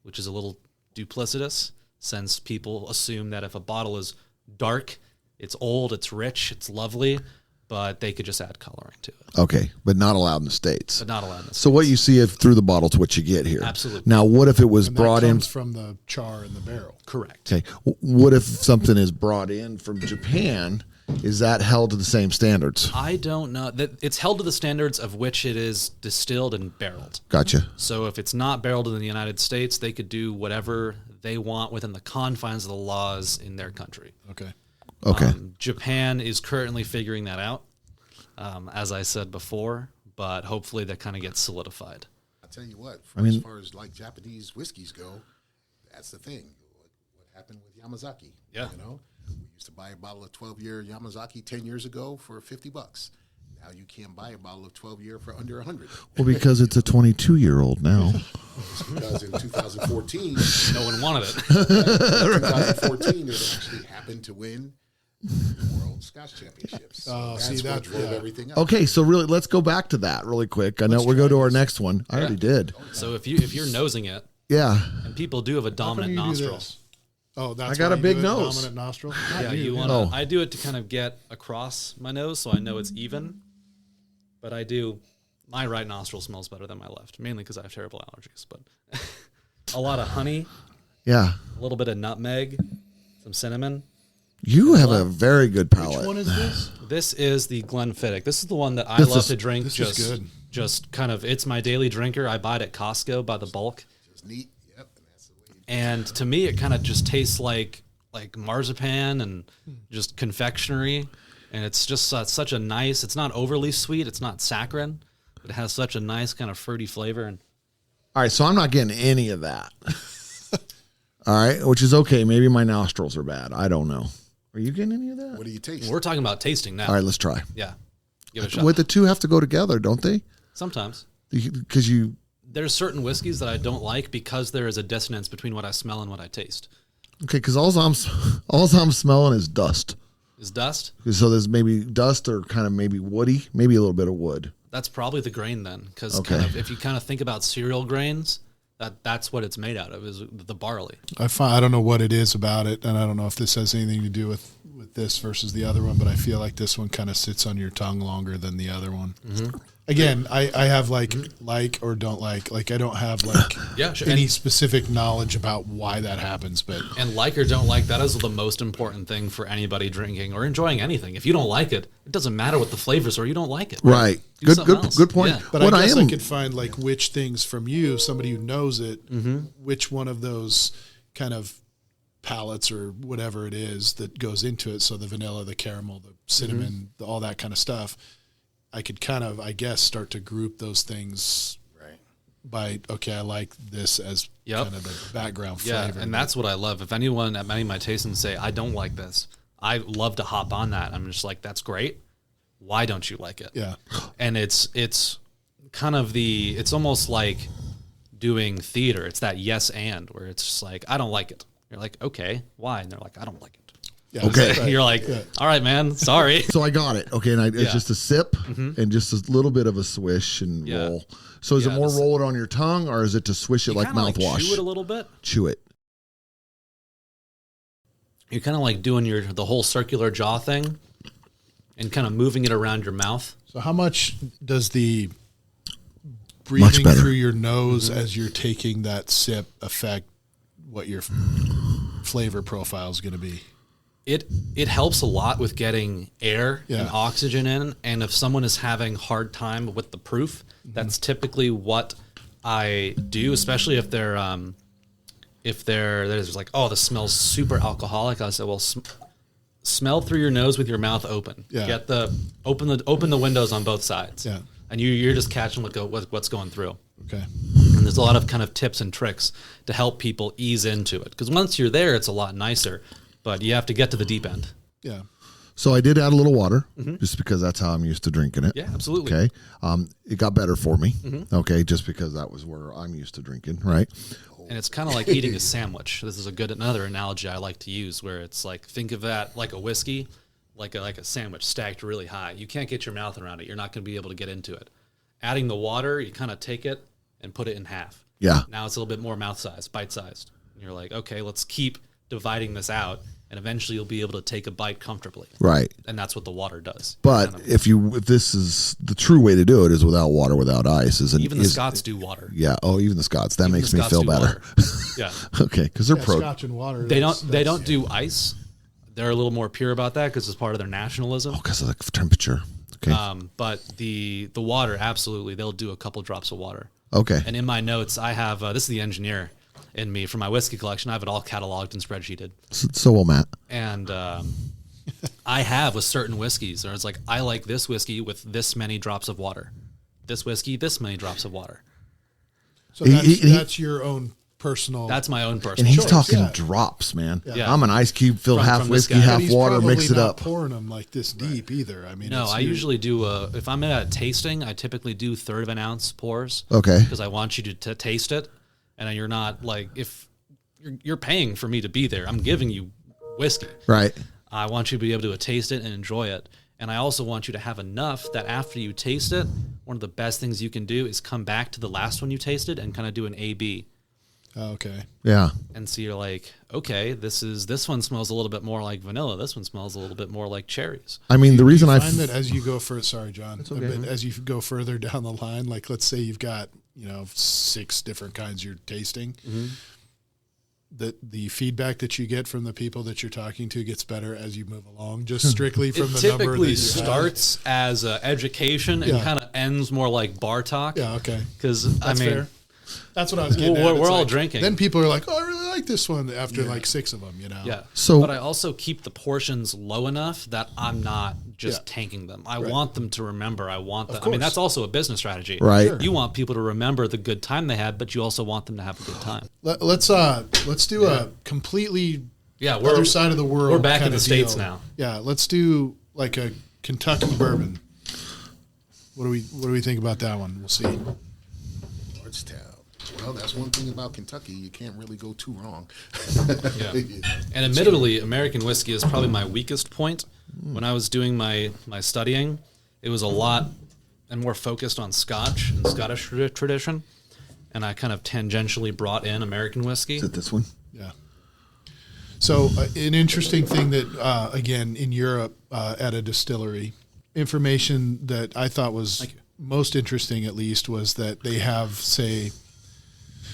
which is a little duplicitous, since people assume that if a bottle is dark, it's old, it's rich, it's lovely, but they could just add coloring to it. Okay, but not allowed in the States. But not allowed in the States. So what you see through the bottle is what you get here. Absolutely. Now, what if it was And brought that in comes from the char in the barrel? Correct. Okay, what if something is brought in from Japan? Is that held to the same standards? I don't know. That it's held to the standards of which it is distilled and barreled. Gotcha. So if it's not barreled in the United States, they could do whatever they want within the confines of the laws in their country. Okay. Japan is currently figuring that out, as I said before, but hopefully that kind of gets solidified. I'll tell you what, as far as like Japanese whiskeys go, that's the thing. What happened with Yamazaki? Yeah. We used to buy a bottle of 12-year Yamazaki 10 years ago for $50. Now you can't buy a bottle of 12-year for under $100. Well, because it's a 22-year-old now. Because in 2014, No one wanted it. 2014, it actually happened to win the World Scotch Championships. So that's what drove everything up. Okay, so really, let's go back to that really quick. I know we'll go to our next one. I already did. So if you're nosing it, and people do have a dominant nostril. Oh, that's I got why a you big do it, nose. Dominant nostril. Yeah, you want to. I do it to kind of get across my nose, so I know it's even. But my right nostril smells better than my left, mainly because I have terrible allergies. But a lot of honey, a little bit of nutmeg, some cinnamon. You have a very good palate. Which one is this? This is the Glenfiddich. This is the one that I love to drink. This is good. Just kind of, it's my daily drinker. I buy it at Costco by the bulk. Just neat. Yep. And that's the way And to me, it kind of just tastes like marzipan and just confectionery. And it's just such a nice, it's not overly sweet. It's not saccharine, but it has such a nice kind of fruity flavor. And All right, so I'm not getting any of that. All right, which is okay. Maybe my nostrils are bad. I don't know. Are you getting any of that? What do you taste? we're talking about tasting now. All right, let's try. Yeah. Give it a shot. With the two have to go together, don't they? Sometimes. Because There's certain whiskeys that I don't like because there is a dissonance between what I smell and what I taste. Okay, because all I'm smelling is dust. Is dust? So there's maybe dust or kind of maybe woody, maybe a little bit of wood. That's probably the grain then, because Okay. if you kind of think about cereal grains, that's what it's made out of, is the barley. I don't know what it is about it, and I don't know if this has anything to do with this versus the other one, but I feel like this one kind of sits on your tongue longer than the other one. Mm-hmm. Again, I have like or don't like I don't have any specific knowledge about why that happens, but And like or don't like, that is the most important thing for anybody drinking or enjoying anything. If you don't like it, it doesn't matter what the flavors are. You don't like it. Right. Do something else. Good point. Yeah. But What I guess I could find like which things from you, somebody who knows it, which one of those kind of palettes or whatever it is that goes into it. So the vanilla, the caramel, the cinnamon, all that kind of stuff. I could kind of, I guess, start to group those things by, okay, I like this as kind of the background flavor. Yeah, and that's what I love. If anyone at many of my tastings say, I don't like this, I love to hop on that. I'm just like, that's great. Why don't you like it? Yeah. And it's kind of it's almost like doing theater. It's that yes and, where it's just like, I don't like it. You're like, okay, why? And they're like, I don't like it. Yeah, Okay. right. You're like, all right, man, sorry. So I got it. Okay, and it's just a sip and just a little bit of a swish and roll. So is it more roll it on your tongue or is it to swish it like kinda mouthwash? Chew it a little bit. Chew it. You're kind of like doing the whole circular jaw thing. and kind of moving it around your mouth. So how much does the breathing through your nose as you're taking that sip affect what your flavor profile is going to be? It helps a lot with getting air Yeah. and oxygen in, and if someone is having hard time with the proof, that's typically what I do, especially if there's like, oh, this smells super alcoholic. I say, well, smell through your nose with your mouth open. Yeah. Open the windows on both sides. Yeah. And you're just catching what's going through. Okay. And there's a lot of kind of tips and tricks to help people ease into it, because once you're there, it's a lot nicer. But you have to get to the deep end. Yeah. So I did add a little water just because that's how I'm used to drinking it. Yeah, absolutely. Okay. It got better for me. Okay. Just because that was where I'm used to drinking. Right. And it's kind of like eating a sandwich. This is another analogy I like to use, where it's like, think of that like a whiskey, like a sandwich stacked really high. You can't get your mouth around it. You're not going to be able to get into it. Adding the water, you kind of take it and put it in half. Yeah. Now it's a little bit more mouth-sized, bite-sized. And you're like, okay, let's keep dividing this out, and eventually you'll be able to take a bite comfortably. Right. And that's what the water does. But if this is the true way to do it, is without water, without ice. Even the Scots do water. Yeah. Oh, even the Scots. That Even makes the me Scots feel do better. Yeah. Okay, because they're pro. Scotch and water. They don't do ice. They're a little more pure about that because it's part of their nationalism. Oh, because of the temperature. Okay. But the water, absolutely, they'll do a couple drops of water. Okay. And in my notes, I have this is the engineer in me for my whiskey collection. I have it all cataloged and spreadsheeted. So will Matt. And I have with certain whiskeys, or it's like, I like this whiskey with this many drops of water. This whiskey, this many drops of water. So that's your own personal. That's my own personal And he's choice. talking drops, man. Yeah. I'm an ice cube filled From half this whiskey, guy. half He's water, probably mix it not up. pouring them like this deep either. I mean, No, I usually do if I'm at a tasting, I typically do 1/3 of an ounce pours. Okay. Because I want you to taste it, and you're not like, if you're paying for me to be there, I'm giving you whiskey. Right. I want you to be able to taste it and enjoy it. And I also want you to have enough that after you taste it, one of the best things you can do is come back to the last one you tasted and kind of do an A/B. Okay. Yeah. And so you're like, okay, this one smells a little bit more like vanilla. This one smells a little bit more like cherries. I mean, the reason I find that as you go sorry, John, but as you go further down the line, like let's say you've got 6 different kinds you're tasting. The feedback that you get from the people that you're talking to gets better as you move along, just strictly from the number that typically you starts as education and kind of ends more like bar talk. Yeah, okay. Because, I mean, fair. That's what I was getting at. we're It's all like, drinking. Then people are like, oh, I really like this one after like 6 of them, Yeah. So- but I also keep the portions low enough that I'm not just tanking them. I want them to remember. I want them. I mean, that's also a business strategy. Right. Sure. You want people to remember the good time they had, but you also want them to have a good time. Let's do a completely We're other side of the world. We're back in kind the of States deal. now. Yeah, let's do like a Kentucky bourbon. What do we think about that one? We'll see. Lordstown. Well, that's one thing about Kentucky. You can't really go too wrong. Yeah. And admittedly, American whiskey is probably my weakest point. When I was doing my studying, it was a lot and more focused on Scotch and Scottish tradition. And I kind of tangentially brought in American whiskey. Is it this one? Yeah. So an interesting thing that, again, in Europe at a distillery, information that I thought was most interesting, at least, was that they have, say,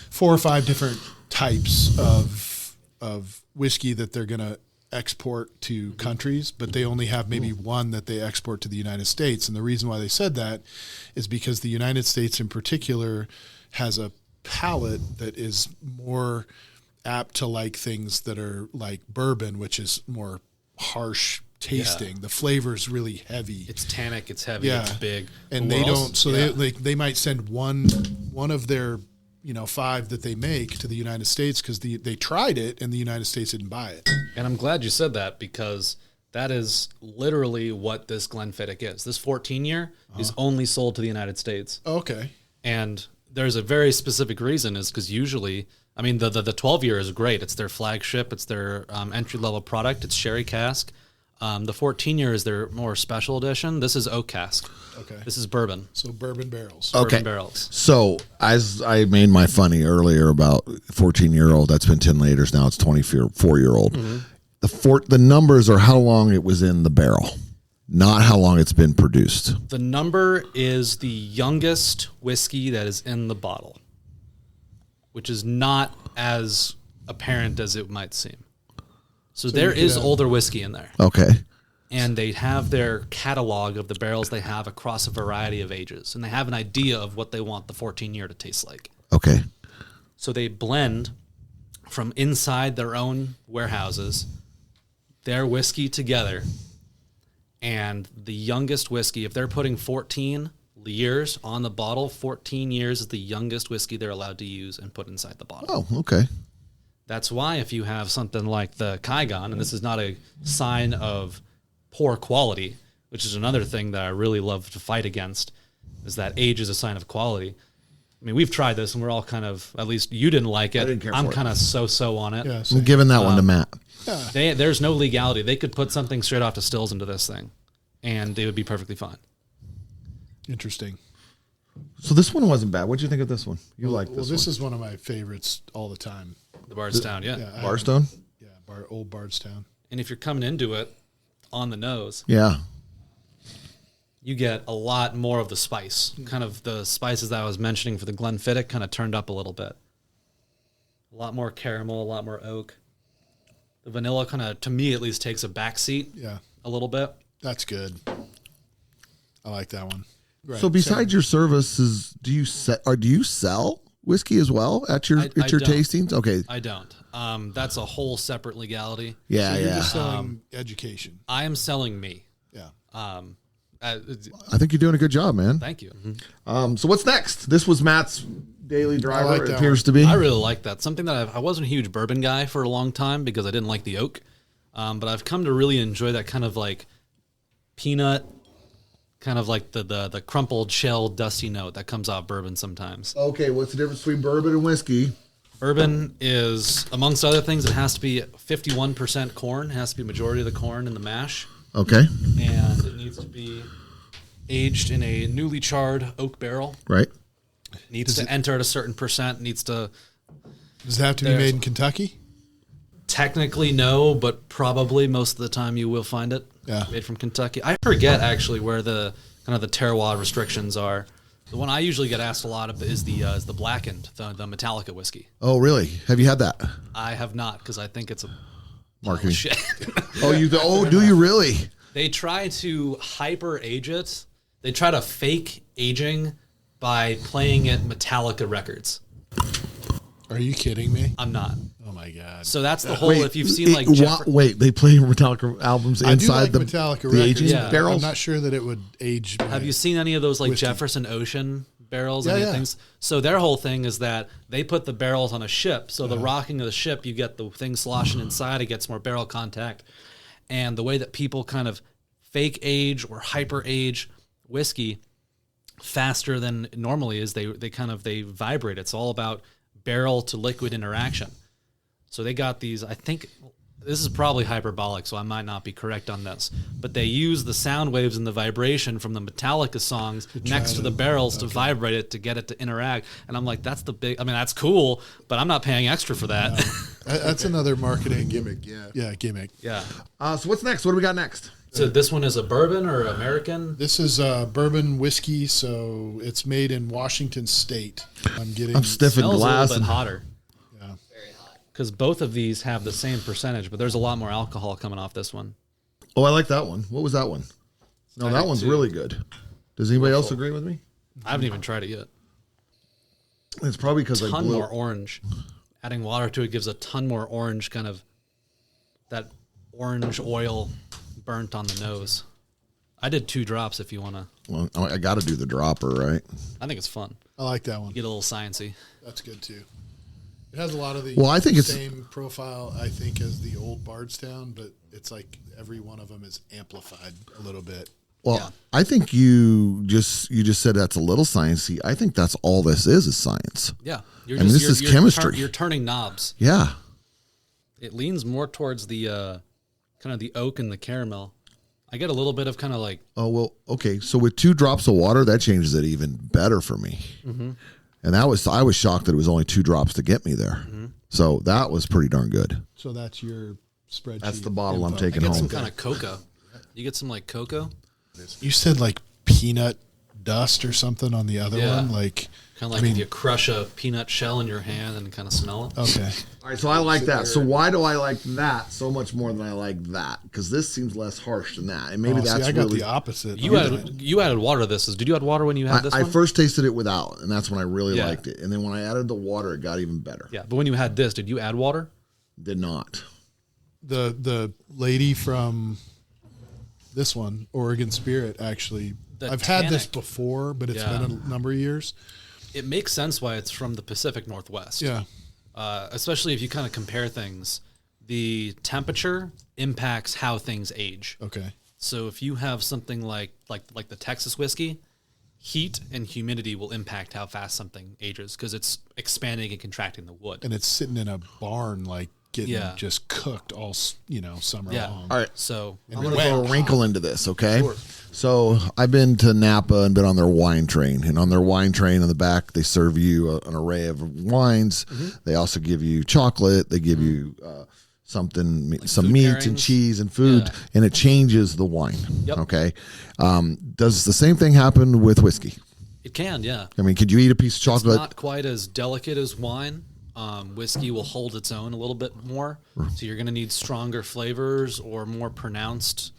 4 or 5 different types of whiskey that they're going to export to countries, but they only have maybe one that they export to the United States. And the reason why they said that is because the United States in particular has a palate that is more apt to like things that are like bourbon, which is more harsh tasting. The flavor's really heavy. It's tannic, it's heavy, it's big. And they don't, so they might send one of their 5 that they make to the United States because they tried it and the United States didn't buy it. And I'm glad you said that, because that is literally what this Glenfiddich is. This 14-year is only sold to the United States. Okay. And there's a very specific reason, is because usually, I mean, the 12-year is great. It's their flagship. It's their entry-level product. It's sherry cask. The 14-year is their more special edition. This is oak cask. Okay. This is bourbon. So bourbon barrels. Okay. Bourbon barrels. So as I made my funny earlier about 14-year-old, that's been 10 liters. Now it's 24-year-old. The numbers are how long it was in the barrel. not how long it's been produced. The number is the youngest whiskey that is in the bottle, which is not as apparent as it might seem. So there is older whiskey in there. Okay. And they have their catalog of the barrels they have across a variety of ages. And they have an idea of what they want the 14-year to taste like. Okay. So they blend from inside their own warehouses their whiskey together. And the youngest whiskey, if they're putting 14 years on the bottle, 14 years is the youngest whiskey they're allowed to use and put inside the bottle. Oh, okay. That's why if you have something like the Kaigan, and this is not a sign of poor quality, which is another thing that I really love to fight against, is that age is a sign of quality. I mean, we've tried this, and we're all kind of, at least you didn't like it. I didn't care I'm for it. kind of so-so on it. Yeah, I'm giving that one to Matt. There's no legality. They could put something straight off the stills into this thing, and they would be perfectly fine. Interesting. So this one wasn't bad. What did you think of this one? You like this Well, this one? is one of my favorites all the time. The Bardstown, yeah. Barstone? Yeah, old Bardstown. And if you're coming into it on the nose, Yeah. you get a lot more of the spice. Kind of the spices that I was mentioning for the Glenfiddich kind of turned up a little bit. A lot more caramel, a lot more oak. The vanilla kind of, to me at least, takes a back seat a little bit. That's good. I like that one. Right. So besides your services, do you sell whiskey as well at your I your don't. tastings? Okay. I don't. That's a whole separate legality. Yeah, You're yeah. just selling education. I am selling me. Yeah. I think you're doing a good job, man. Thank you. So what's next? This was Matt's daily driver. like It that appears to be. I really like that. Something that I wasn't a huge bourbon guy for a long time because I didn't like the oak. But I've come to really enjoy that kind of like peanut, kind of like the crumpled shell, dusty note that comes off bourbon sometimes. Okay, what's the difference between bourbon and whiskey? Bourbon is, amongst other things, it has to be 51% corn. It has to be majority of the corn in the mash. Okay. And it needs to be aged in a newly charred oak barrel. Right. Needs to enter at a certain percent. Does it have to be made in Kentucky? Technically, no, but probably most of the time you will find it made from Kentucky. I forget actually where the kind of the terroir restrictions are. The one I usually get asked a lot of is the blackened, the Metallica whiskey. Oh, really? Have you had that? I have not because I think it's a Marketing. shit. Do you really? They try to hyper age it. They try to fake aging by playing it Metallica records. Are you kidding me? I'm not. Oh my god! So that's the whole. If you've seen like they play Metallica albums I do inside like Metallica the records. aging Yeah. barrels. I'm not sure that it would age. Have you seen any of those like whiskey. Jefferson Ocean barrels? Yeah, Any yeah. things? So their whole thing is that they put the barrels on a ship. So the rocking of the ship, you get the thing sloshing inside. It gets more barrel contact, and the way that people kind of fake age or hyper age whiskey faster than normally is they vibrate. It's all about barrel to liquid interaction. So they got these, I think this is probably hyperbolic, so I might not be correct on this, but they use the sound waves and the vibration from the Metallica songs next to the barrels to vibrate it, to get it to interact. And I'm like, that's cool, but I'm not paying extra for that. That's another marketing Gimmick, yeah. Yeah, gimmick. Yeah. So what's next? What do we got next? So this one is a bourbon or American? This is bourbon whiskey, so it's made in Washington State. I'm stiff in Smells glass. a little bit hotter. Yeah. Because both of these have the same percentage, but there's a lot more alcohol coming off this one. Oh, I like that one. What was that one? No, I that did one's too. really good. Does anybody else agree with me? I haven't even tried it yet. It's probably because I Ton blew. more orange. Adding water to it gives a ton more orange, kind of that orange oil burnt on the nose. I did 2 drops if you want to. Well, I got to do the dropper, right? I think it's fun. I like that one. Get a little sciencey. That's good too. It has a lot of the Well, I think it's- same profile, I think, as the old Bardstown, but it's like every one of them is amplified a little bit. Well, Yeah. I think you just said that's a little sciencey. I think that's all this is science. Yeah. This is chemistry. You're turning knobs. Yeah. It leans more towards the kind of the oak and the caramel. I get a little bit of kind of like, Oh, well, okay. So with 2 drops of water, that changes it even better for me. Mm-hmm. And I was shocked that it was only 2 drops to get me there. Mm-hmm. So that was pretty darn good. So that's your spreadsheet. That's the bottle I'm info. I taking get home. some kind of coca. You get some like cocoa. You said like peanut dust or something on the other Yeah. one, like Kind of like if you crush a peanut shell in your hand and kind of smell it. okay. All right, so I like that. So why do I like that so much more than I like that? Because this seems less harsh than that, and maybe that's I got really the opposite. You added water to this. Did you add water when you had this I one? first tasted it without, and that's when I really Yeah. liked it. And then when I added the water, it got even better. Yeah, but when you had this, did you add water? Did not. the lady from this one, Oregon Spirit, actually. The I've had this tannic. before, but it's Yeah. been a number of years. It makes sense why it's from the Pacific Northwest. Yeah. Especially if you kind of compare things, the temperature impacts how things age. Okay. So if you have something like the Texas whiskey, heat and humidity will impact how fast something ages because it's expanding and contracting the wood. And it's sitting in a barn, like getting Yeah. just cooked all summer Yeah. long. All right. So I'm going to throw a wrinkle into this, okay? So I've been to Napa and been on their wine train. And on their wine train in the back, they serve you an array of wines. They also give you chocolate. They give you some meat pairings. and cheese and food, Yeah. and it changes the wine, Yep. okay? Does the same thing happen with whiskey? it can, yeah. I mean, could you eat a piece of It's chocolate? not quite as delicate as wine. Whiskey will hold its own a little bit more. So you're going to need stronger flavors or more pronounced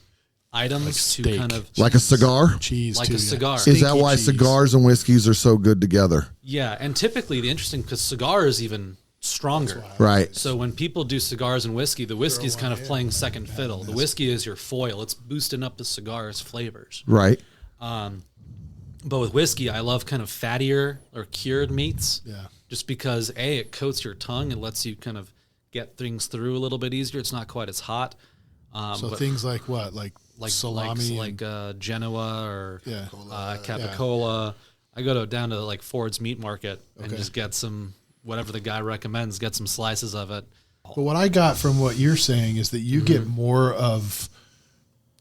items to steak. kind of Like a cigar? Cheese, Like too, a cigar. Is that Stinky why cheese. cigars and whiskeys are so good together? Yeah, and typically the interesting because cigar is even stronger. Right. So when people do cigars and whiskey, the whiskey is kind of playing second fiddle. The whiskey is your foil. It's boosting up the cigar's flavors. Right. But with whiskey, I love kind of fattier or cured meats. Yeah. Just because it coats your tongue and lets you kind of get things through a little bit easier. It's not quite as hot. So but things like what? Like salami? like Genoa or Yeah. Capicola. I go down to like Ford's Meat Market and Okay. just get some whatever the guy recommends. Get some slices of it. But what I got from what you're saying is that you get more of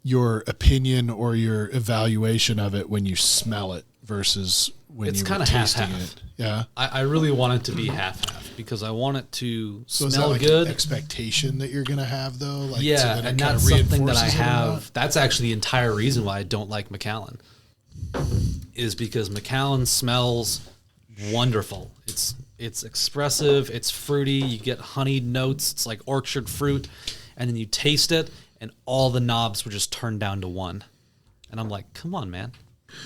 your opinion or your evaluation of it when you smell it versus when It's you kinda were tasting half-half. it. Yeah. I really want it to be half-half because I want it to So is that smell like good. an expectation that you're going to have though? Like, so Yeah, that it and kinda that's something that I reinforces it or have. not? That's actually the entire reason why I don't like Macallan, is because Macallan smells wonderful. It's expressive. It's fruity. You get honeyed notes. It's like orchard fruit, and then you taste it, and all the knobs were just turned down to one. And I'm like, come on, man.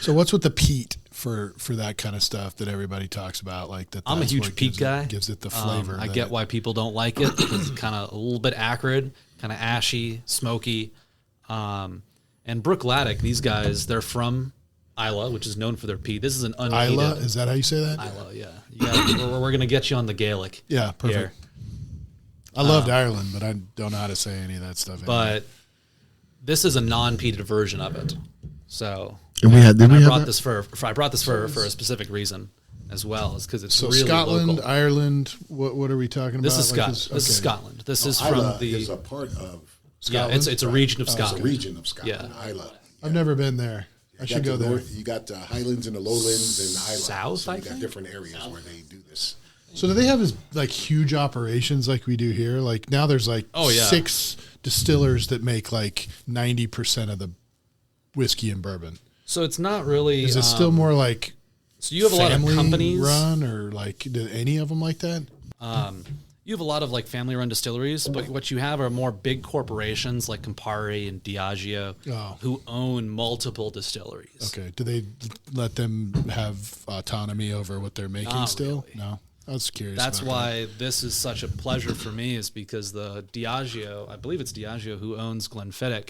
So what's with the peat for that kind of stuff that everybody talks about? Like that. I'm a that's huge what peat gives guy. Gives it the flavor. I that get it- why people don't like it because it's kind of a little bit acrid, kind of ashy, smoky. And Brook Laddick, these guys, they're from Isla, which is known for their peat. This is an unheated Isla, is that how you say that? Isla, yeah. We're going to get you on the Gaelic. Yeah, perfect. here. I loved Ireland, but I don't know how to say any of that stuff. anymore. But this is a non-peated version of it. So And we had. Did we I have brought that? this for a specific reason as well, is because it's so really Scotland, local. What are we talking about? This is Like Scotland. This is okay. Scotland. This is Isla from the is a part of yeah. It's a region of it's a Scotland. region of Scotland. Yeah. Isla. I've never been there. I should go there. You got the Highlands and the Lowlands and Isla. South, so I you got think? different areas where they do this. So do they have this like huge operations like we do here? Like now there's like Oh, yeah. 6 distillers that make like 90% of the whiskey and bourbon. So it's not really. Is it still more like So you have a lot of family companies. run or like do any of them like that? You have a lot of like family-run distilleries, but what you have are more big corporations like Campari and Diageo Oh. who own multiple distilleries. Okay. Do they let them have autonomy over what they're making Not still? really. No. I was curious. That's about why this is such a pleasure for me, is because the Diageo, I believe it's Diageo who owns Glenfiddich,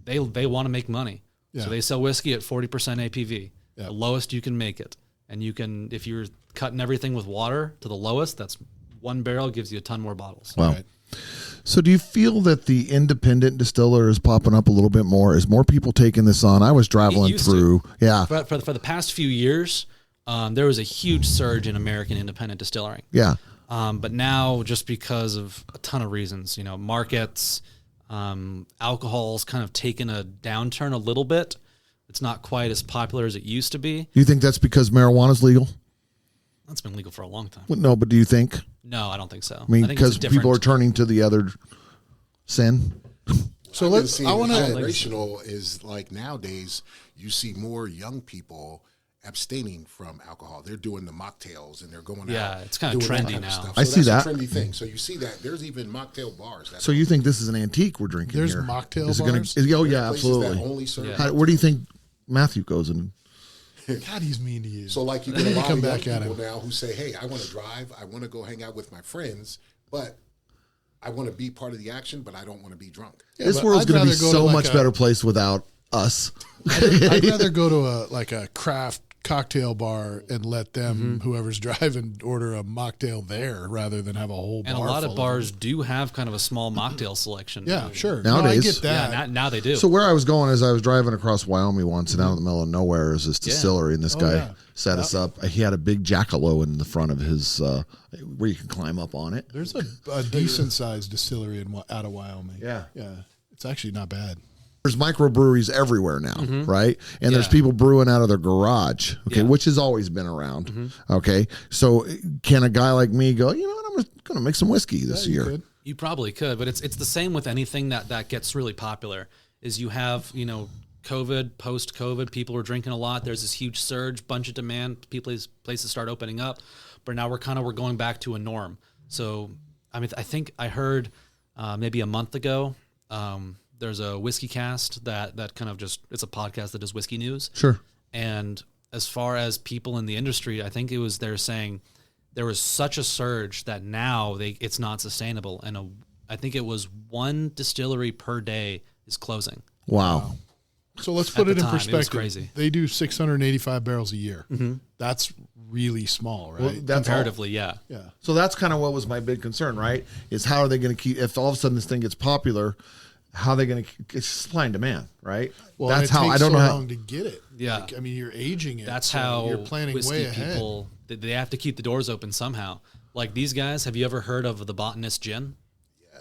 they want to make money. Yeah. So they sell whiskey at 40% APV, Yeah. the lowest you can make it. And you can, if you're cutting everything with water to the lowest, that's one barrel gives you a ton more bottles. Wow. Right. So do you feel that the independent distiller is popping up a little bit more? Is more people taking this on? I was traveling used to. through. Yeah. For the past few years, there was a huge surge in American independent distilling. Yeah. But now, just because of a ton of reasons, markets, alcohol's kind of taken a downturn a little bit. It's not quite as popular as it used to be. You think that's because marijuana's legal? That's been legal for a long time. Well, no, but do you think? No, I don't think so. I mean, think it's a because people are different- turning to the other sin. So I I want to. generational is like nowadays you see more young people abstaining from alcohol. They're doing the mocktails and they're going out. Yeah, it's kind of doing that trendy kind of now. stuff. I So see that's that. a trendy thing. So you see that there's even mocktail bars. So you think this is an antique we're drinking There's here? mocktail Is it gonna- bars? oh yeah, places that absolutely. only serve Yeah. Where do you think Matthew goes in? God, he's mean to you. So like you get a lot Come of young back at people him. now who say, hey, I want to drive. I want to go hang out with my friends, but I want to be part of the action, but I don't want to be drunk. Yeah, This but world's I'd going to be rather go so like much better place without us. I'd rather go to a craft cocktail bar and let them, whoever's driving, order a mocktail there rather than have a whole bar. And a lot full of bars do have kind of a small mocktail selection. Yeah, sure. Nowadays. No, I get that. Yeah, now they do. So where I was going is I was driving across Wyoming once, and out in the middle of nowhere is this distillery, and this guy yeah. set us up. He had a big jackalope in the front of his where you can climb up on it. There's a decent sized distillery out of Wyoming. Yeah. Yeah. It's actually not bad. There's microbreweries everywhere now, right? And there's Yeah. people brewing out of their garage, okay, Yeah. which has always been around, okay? So can a guy like me go, you know what, I'm going to make some whiskey this Yeah, you year? could. You probably could, but it's the same with anything that gets really popular. Is you have COVID, post-COVID, people are drinking a lot. There's this huge surge, bunch of demand. Places start opening up, but now we're going back to a norm. So I mean, I think I heard maybe a month ago. There's a whiskey cast that kind of it's a podcast that does whiskey news. Sure. And as far as people in the industry, I think they're saying there was such a surge that now it's not sustainable. And I think it was one distillery per day is closing. Wow. So let's put At it the in time, it was perspective. crazy. They do 685 barrels a year. That's really small, right? Well, that's Comparatively, yeah. yeah. So that's kind of what was my big concern, right? Is how are they going to keep, if all of a sudden this thing gets popular, how are they going to, it's supply and demand, right? Well, that's and it how, takes I don't so know how, long to get it. Yeah. Like, I mean, you're aging it. That's so how you're planning whiskey way ahead. people, they have to keep the doors open somehow. Like these guys, have you ever heard of the Botanist Gin? Yeah.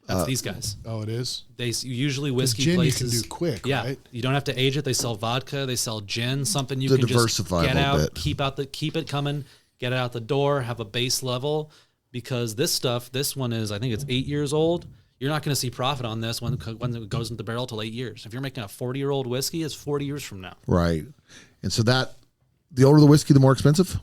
That's these guys. Oh, it is? Usually whiskey Gin places. you can do quick, yeah, right? you don't have to age it. They sell vodka. They sell gin. Something you To can diversify just a get little out, bit. keep it coming, get it out the door, have a base level. Because this one is, I think it's 8 years old. You're not going to see profit on this when it goes into the barrel till 8 years. If you're making a 40-year-old whiskey, it's 40 years from now, right. And so the older the whiskey, the more expensive?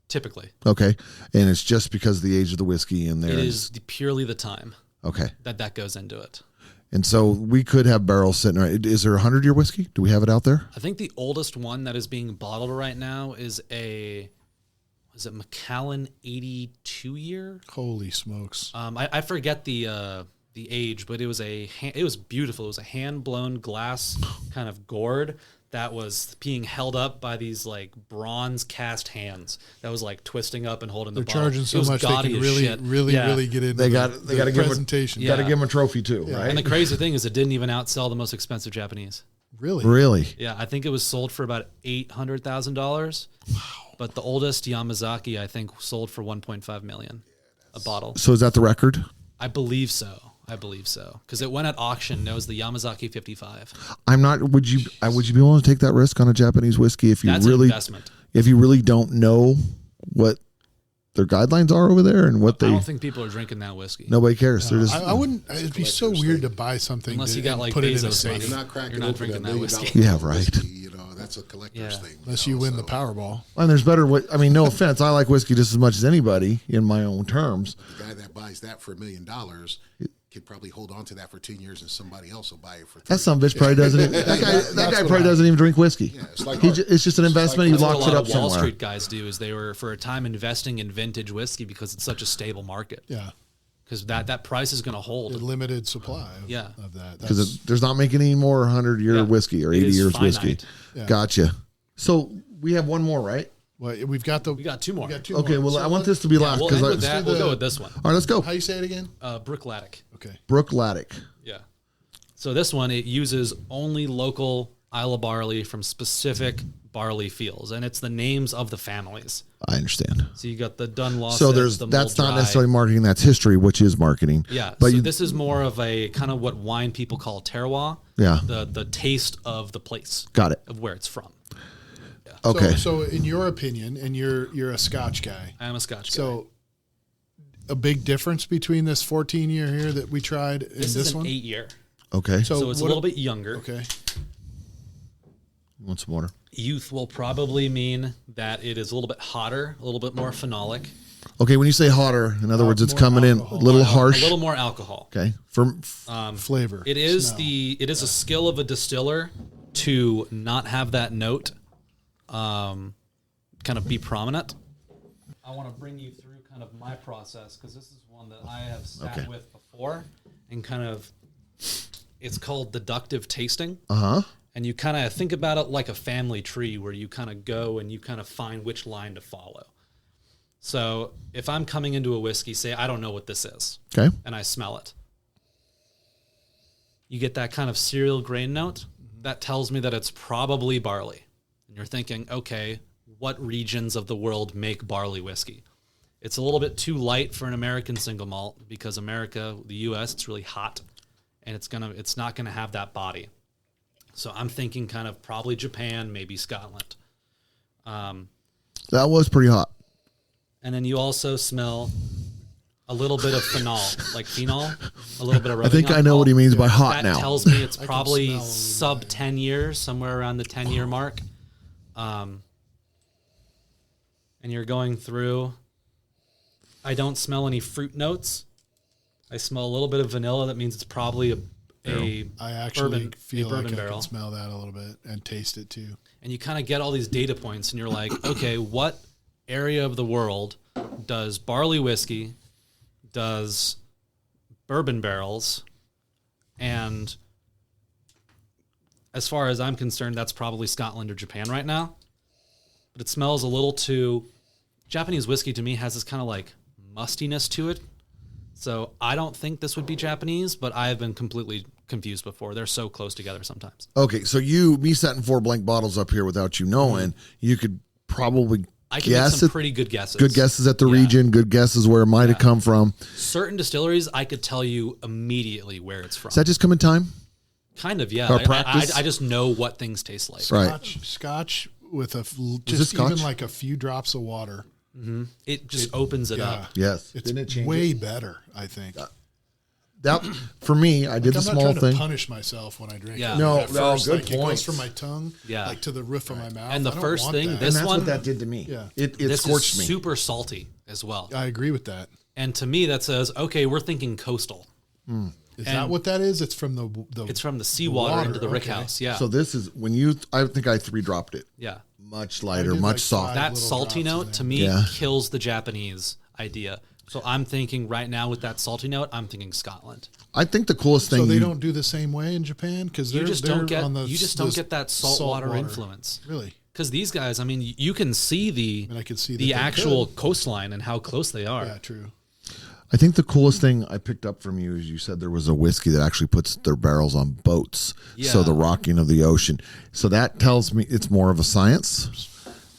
typically. Okay. And it's just because of the age of the whiskey in there. It is purely the time Okay. that goes into it. And so we could have barrels sitting right. Is there a 100-year whiskey? Do we have it out there? I think the oldest one that is being bottled right now is Macallan 82 year? Holy smokes. I forget the age, but it was beautiful. It was a hand blown glass kind of gourd that was being held up by these like bronze cast hands that was like twisting up and holding They're the bottle. charging It so was much they gaudy can as really, shit. really, Yeah. really get into They got the to give them presentation. Got to Yeah. give them a trophy too, right? And the crazy thing is, it didn't even outsell the most expensive Japanese. Really? Really? Yeah, I think it was sold for about $800,000. Wow. But the oldest Yamazaki, I think, sold for $1.5 million a bottle. So is that the record? I believe so. Because it went at auction. It was the Yamazaki 55. I'm not. Would you be willing to take that risk on a Japanese whiskey if you That's really, an investment. if you really don't know what their guidelines are over there and what I they? don't think people are drinking that whiskey. Nobody cares. They're just. I wouldn't. It'd be so weird to buy something Unless you got and like put it in a Bezos safe. money. You're not cracking You're not open drinking $1 that million whiskey. Yeah, right. whiskey, that's a collector's Yeah. thing. Unless you win the Powerball. And there's better. I mean, no offense. I like whiskey just as much as anybody in my own terms. The guy that buys that for $1 million could probably hold on to that for 10 years, and somebody else will buy it for 3. That some bitch probably doesn't. That guy probably doesn't even drink whiskey. Yeah, it's like It's just an investment. He That's what a locks lot it of up Wall somewhere. Street guys do is they were for a time investing in vintage whiskey because it's such a stable market. Yeah. Because that price is going to A hold. limited supply Yeah. of that. Because there's not making any more 100-year Yeah. whiskey or It 80 is years finite. whiskey. Yeah. Gotcha. So we have one more, right? Well, we've got We got two more. Okay. more. Well, So I want this to be last We'll because end with that. We'll go with this one. all right, let's go. How you say it again? Brookladdick. Okay. Brooke Laddick. Yeah. So this one, it uses only local Isla barley from specific barley fields, and it's the names of the families. I understand. So you got the Dunlawson. So the that's not Muldry. necessarily marketing. That's history, which is marketing. Yeah. But so this is more of a kind of what wine people call terroir. Yeah. The taste of the place. Got it. Of where it's from. Okay. So in your opinion, and you're a Scotch guy. I am a Scotch guy. So a big difference between this 14-year here that we tried and this is an one? 8-year. Okay. So it's a what- little bit younger. Okay. Want some water? Youth will probably mean that it is a little bit hotter, a little bit more phenolic, Okay, when you say hotter, in other words, it's more coming alcohol. in a little a harsh. little more alcohol. Okay. Flavor. It is smell. it is a skill of a distiller to not have that note kind of be prominent. I want to bring you through kind of my process because this is one that I have sat with before and kind of it's called deductive tasting. And you kind of think about it like a family tree where you kind of go and you kind of find which line to follow. So if I'm coming into a whiskey, say I don't know what this is, Okay. and I smell it, you get that kind of cereal grain note. That tells me that it's probably barley. And you're thinking, okay, what regions of the world make barley whiskey? It's a little bit too light for an American single malt because America, the U.S., it's really hot, and it's not gonna have that body. So I'm thinking kind of probably Japan, maybe Scotland. That was pretty hot. And then you also smell a little bit of phenol, like phenol, a little bit of I rubbing think I know what he means by hot That now. tells me it's can probably smell sub 10 years, somewhere around the 10-year mark. And you're going through. I don't smell any fruit notes. I smell a little bit of vanilla. That means it's probably a I actually bourbon, feel a like bourbon I barrel. can smell that a little bit and taste it too. And you kind of get all these data points, and you're like, okay, what area of the world does barley whiskey, does bourbon barrels, and as far as I'm concerned, that's probably Scotland or Japan right now. But it smells a little too... Japanese whiskey to me has this kind of like mustiness to it. So I don't think this would be Japanese, but I have been completely confused before. They're so close together sometimes. Okay, so me setting 4 blank bottles up here without you knowing, you could probably I can make guess some it. pretty good guesses. Good guesses at the Yeah. region, good guesses where it might have come from. Certain distilleries, I could tell you immediately where it's from. Does that just come in time? Kind of, yeah. Or practice? I just know what things taste like. Right. Scotch with this just even Scotch? like a few drops of water. It just opens it up. Yes. It's Didn't it change way it? better, I think. That for me, I did the I'm not small trying thing. to punish myself when I drink Yeah. it. No, At no, first, good like, it points. goes from my tongue Yeah. like to the roof of my mouth. And the I don't first want thing, that. this And that's one, what that did to me. Yeah. It this scorched is me. super salty as well. I agree with that. And to me, that says, okay, we're thinking coastal. Is that what that is? It's from the It's from the seawater water, into the rick okay. house. Yeah. So this is when I think I 3 dropped it. yeah. Much lighter, did much like softer. That little salty drops in note there. to me Yeah. kills the Japanese idea. So I'm thinking right now with that salty note, I'm thinking Scotland. I think the coolest thing So they don't do the same way in Japan because You just don't get on the, you just the don't get that saltwater water. influence. Really? Because these guys, I mean, you can see And I can see that the they actual could. coastline and how close they are. Yeah, true. I think the coolest thing I picked up from you is you said there was a whiskey that actually puts their barrels on boats. So Yeah. the rocking of the ocean. So that tells me it's more of a science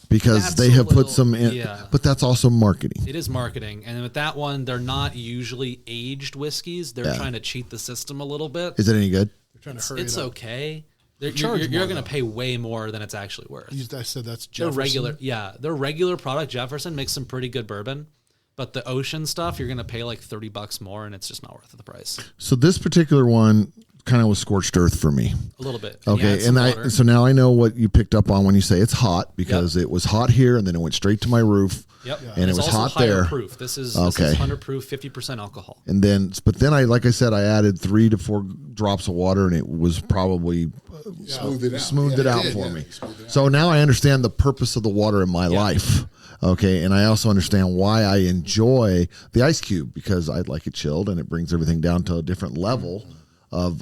because That's they a have put little- some in, yeah. but that's also marketing. It is marketing, and with that one, they're not usually aged whiskeys. They're Yeah. trying to cheat the system a little bit. Is it any good? They're trying to hurry It's it up. okay. You're charge you're more, going to though. pay way more than it's actually worth. I said that's Their Jefferson. regular, yeah, their regular product, Jefferson, makes some pretty good bourbon, but the ocean stuff, you're going to pay like $30 more, and it's just not worth the price. So this particular one kind of was scorched earth for me. A little bit. And you Okay, add some and water. so now I know what you picked up on when you say it's hot because it was hot here and then it went straight to my roof. Yep. And it It's was also hot higher there. Proof. This is Okay. 100 proof, 50% alcohol. And then, but then like I said, I added 3 to 4 drops of water, and it was probably Smooth it out. smoothed it Yeah, out did, for yeah. me. Smoothed it out. So now I understand the purpose of the water in my life. Okay, and I also understand why I enjoy the ice cube because I like it chilled, and it brings everything down to a different level of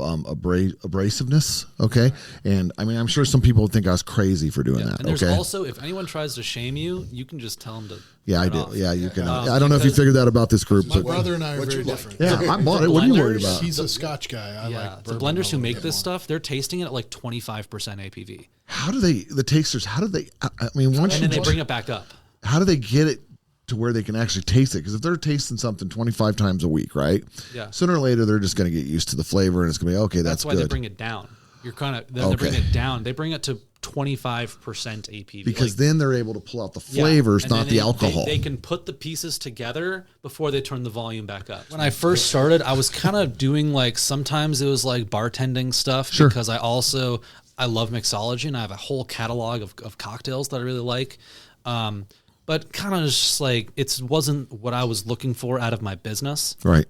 abrasiveness. Okay, and I mean, I'm sure some people would think I was crazy for doing that. And there's Okay, also, if anyone tries to shame you, you can just tell them to. yeah, I cut do. off. Yeah, you can. I don't know if you because- figured that about this group, My but brother and I are What very you like? different. yeah, I bought it. What are you worried blenders, about? He's a Scotch guy. I like The bourbon blenders a who little make bit this more. stuff, they're tasting it at like 25% APV. How do the tasters? How do they? I mean, once And you then they bring it back up. how do they get it to where they can actually taste it? Because if they're tasting something 25 times a week, right? Yeah. Sooner or later, they're just going to get used to the flavor, and it's going to be okay. That's why good. they bring it down. You're kind of, then they bring Okay. it down. They bring it to 25% APV. Because like, then they're able to pull out the flavors, and not then the alcohol. They can put the pieces together before they turn the volume back up. When I first started, I was kind of doing like, sometimes it was like bartending stuff because I love mixology and I have a whole catalog of cocktails that I really like. But kind of just like, it wasn't what I was looking for out of my business. Right.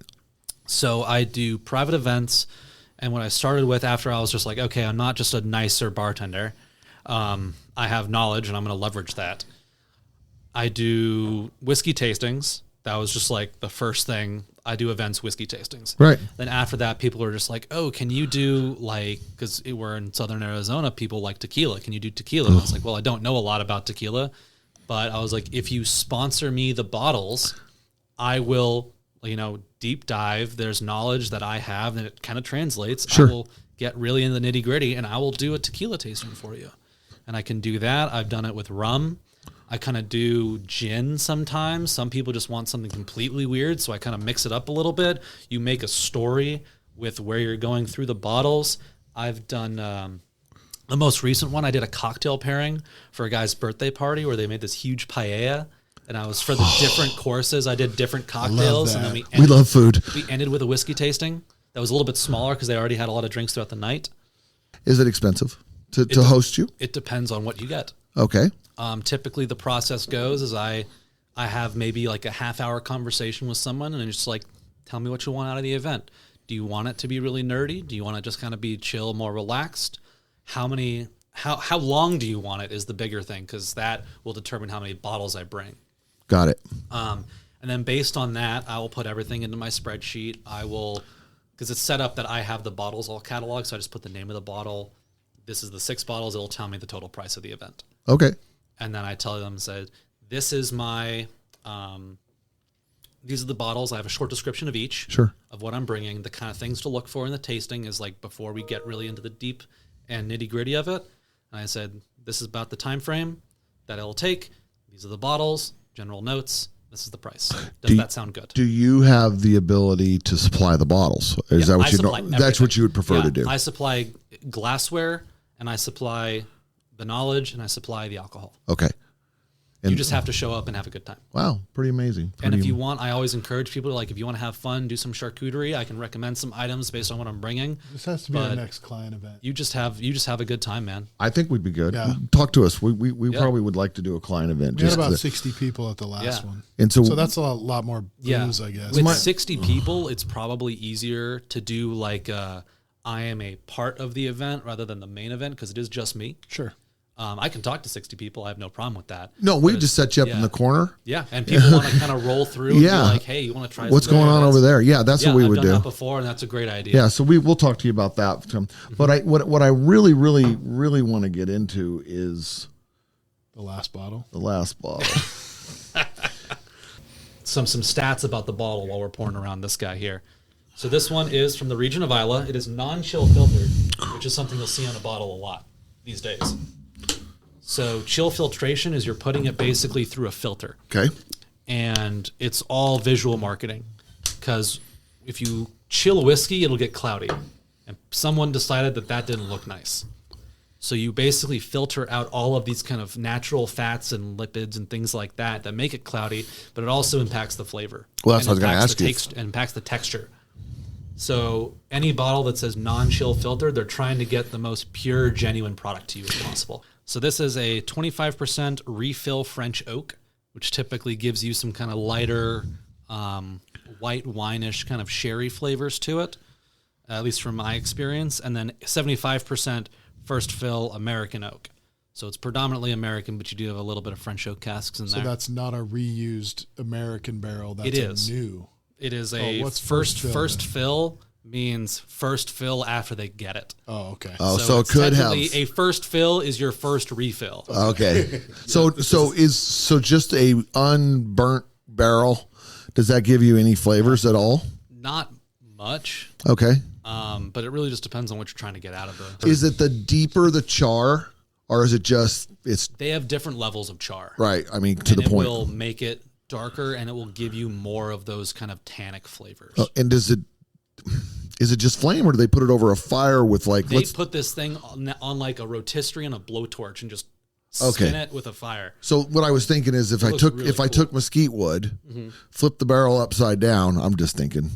So I do private events. And what I started with after I was just like, okay, I'm not just a nicer bartender. I have knowledge and I'm going to leverage that. I do whiskey tastings. That was just like the first thing. I do events, whiskey tastings. Right. Then after that, people are just like, oh, can you do like, because we're in Southern Arizona, people like tequila. Can you do tequila? And I was like, well, I don't know a lot about tequila. But I was like, if you sponsor me the bottles, I will, deep dive. There's knowledge that I have and it kind of translates. Sure. I will get really in the nitty gritty and I will do a tequila tasting for you. And I can do that. I've done it with rum. I kind of do gin sometimes. Some people just want something completely weird, so I kind of mix it up a little bit. You make a story with where you're going through the bottles. I've done the most recent one. I did a cocktail pairing for a guy's birthday party where they made this huge paella. And I was for the different courses. I did different cocktails. And then we love food. We ended with a whiskey tasting that was a little bit smaller because they already had a lot of drinks throughout the night. Is it expensive to host you? It depends on what you get. Okay. Typically the process goes is I have maybe like a half-hour conversation with someone and just like, tell me what you want out of the event. Do you want it to be really nerdy? Do you want it just kind of be chill, more relaxed? How long do you want it is the bigger thing because that will determine how many bottles I bring. Got it. And then based on that, I will put everything into my spreadsheet. I will, because it's set up that I have the bottles all cataloged, so I just put the name of the bottle. This is the 6 bottles. It'll tell me the total price of the event. Okay. And then I tell them, this is my, these are the bottles. I have a short description of each. Sure. Of what I'm bringing. The kind of things to look for in the tasting is like before we get really into the deep and nitty gritty of it. And I said, this is about the time frame that it'll take. These are the bottles. General notes. This is the price. Does that sound good? Do you have the ability to supply the bottles? Is that what you know? That's what you would prefer to do. I supply glassware and I supply the knowledge and I supply the alcohol. Okay. And you just have to show up and have a good time. Wow, pretty amazing. And if you want, I always encourage people to if you want to have fun, do some charcuterie. I can recommend some items based on what I'm bringing. This has to be our next client event. You just have a good time, man. I think we'd be good. Yeah. Talk to us. We probably would like to do a client event. We had about 60 people at the last one. And so that's a lot more booze, I guess. With 60 people, it's probably easier to do like I am a part of the event rather than the main event because it is just me. Sure. I can talk to 60 people. I have no problem with that. No, we just set you up in the corner. Yeah, and people want to kind of roll through and be like, hey, you want to try what's going on over there? Yeah, that's what we would do. I've done that before, and that's a great idea. Yeah, so we'll talk to you about that. But what I really want to get into is the last bottle. Some stats about the bottle while we're pouring around this guy here. So this one is from the region of Isla. It is non-chill filtered, which is something you'll see on a bottle a lot these days. So chill filtration is you're putting it basically through a filter. Okay. And it's all visual marketing because if you chill whiskey, it'll get cloudy. And someone decided that didn't look nice. So you basically filter out all of these kind of natural fats and lipids and things like that make it cloudy, but it also impacts the flavor. Well, that's what I was going to ask you. It impacts the texture. So any bottle that says non-chill filtered, they're trying to get the most pure, genuine product to you as possible. So this is a 25% refill French oak, which typically gives you some kind of lighter, white wine-ish kind of sherry flavors to it, at least from my experience. And then 75% first fill American oak. So it's predominantly American, but you do have a little bit of French oak casks in there. So that's not a reused American barrel. That's it is. A new. It is a first fill means first fill after they get it. Oh, okay. Oh, so it could have a first fill is your first refill. Okay. So just a unburnt barrel, does that give you any flavors at all? Not much. Okay. But it really just depends on what you're trying to get out of the. Is it the deeper the char, or is it just They have different levels of char. Right. I mean, to the point. It will make it darker, and it will give you more of those kind of tannic flavors. And is Is it just flame, or do they put it over a fire with like? They put this thing on like a rotisserie and a blowtorch and just spin it with a fire. So what I was thinking is if I took mesquite wood, flip the barrel upside down. I'm just thinking,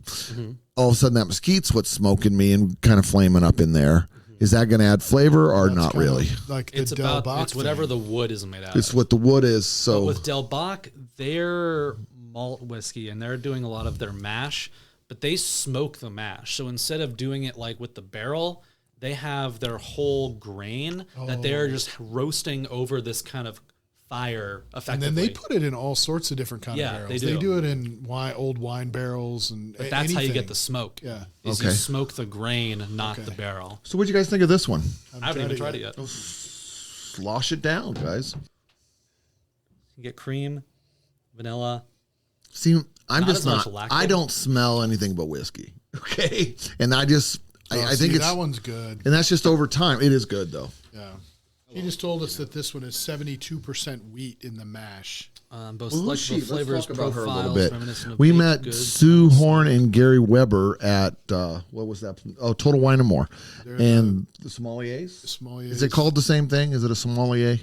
all of a sudden that mesquite's what's smoking me and kind of flaming up in there. Is that going to add flavor or not really? Like It's the Del about Bach it's whatever thing. the wood is made out It's of. what the wood is. So But with Del Bach, they're malt whiskey and they're doing a lot of their mash, but they smoke the mash. So instead of doing it like with the barrel, they have their whole grain that they're just roasting over this kind of fire effectively. And then they put it in all sorts of different kind of barrels. they do. They do it in old wine barrels and But that's how you anything. get the smoke. Yeah. Is Okay. you smoke the grain, not the barrel. So what do you guys think of this one? I haven't even tried it yet. Slosh it down, guys. You get cream, vanilla. See, I'm Not just as much not. lactic. I don't smell anything but whiskey. Okay, and I just, I think it's that one's good. and that's just over time. It is good though. Yeah. He just told us that this one is 72% wheat in the mash. Both Well, who's selectable she? Let's flavors, talk about her a little profiles, bit. reminiscent of We baked met goods. Sue Horn and Gary Weber at what was that? Oh, Total Wine and More, and the sommeliers. Sommeliers. Is it called the same thing? Is it a sommelier?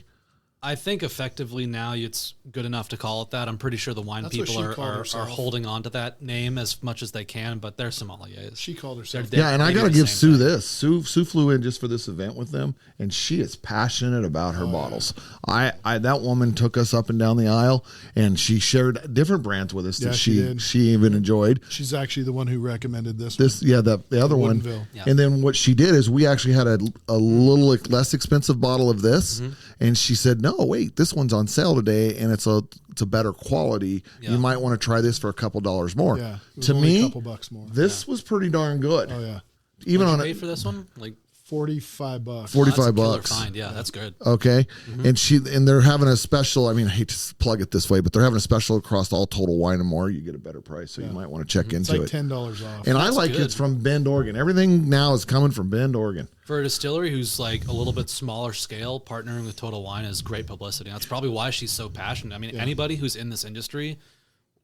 I think effectively now it's good enough to call it that. I'm pretty sure the wine That's what people she called are herself. holding on to that name as much as they can, but they're sommeliers. She called herself. They're- Yeah, and I they do got to the give same Sue thing. this. Sue flew in just for this event with them, and she is passionate about her bottles. I that woman took us up and down the aisle, and she shared different brands with us Yeah, that she did. she even enjoyed. She's actually the one who recommended this. The other one, Woodinville. Yeah. and then what she did is we actually had a little less expensive bottle of this, Mm-hmm. and she said, "No, wait, this one's on sale today, and it's a better quality. Yeah. You might want to try this for a couple dollars more." Yeah. It was To only a me, couple bucks more. this was pretty darn good. Oh yeah. Even What'd on you a pay for this one? Like $45. 45 killer bucks. find. Yeah, that's good. Okay. And they're having a special. I mean, I hate to plug it this way, but they're having a special across all Total Wine and More. You get a better price, so you might want to check It's into like it. $10 off. And I That's like good. it's from Bend, Oregon. Everything now is coming from Bend, Oregon. For a distillery who's like a little bit smaller scale, partnering with Total Wine is great publicity. That's probably why she's so passionate. I mean, anybody who's in this industry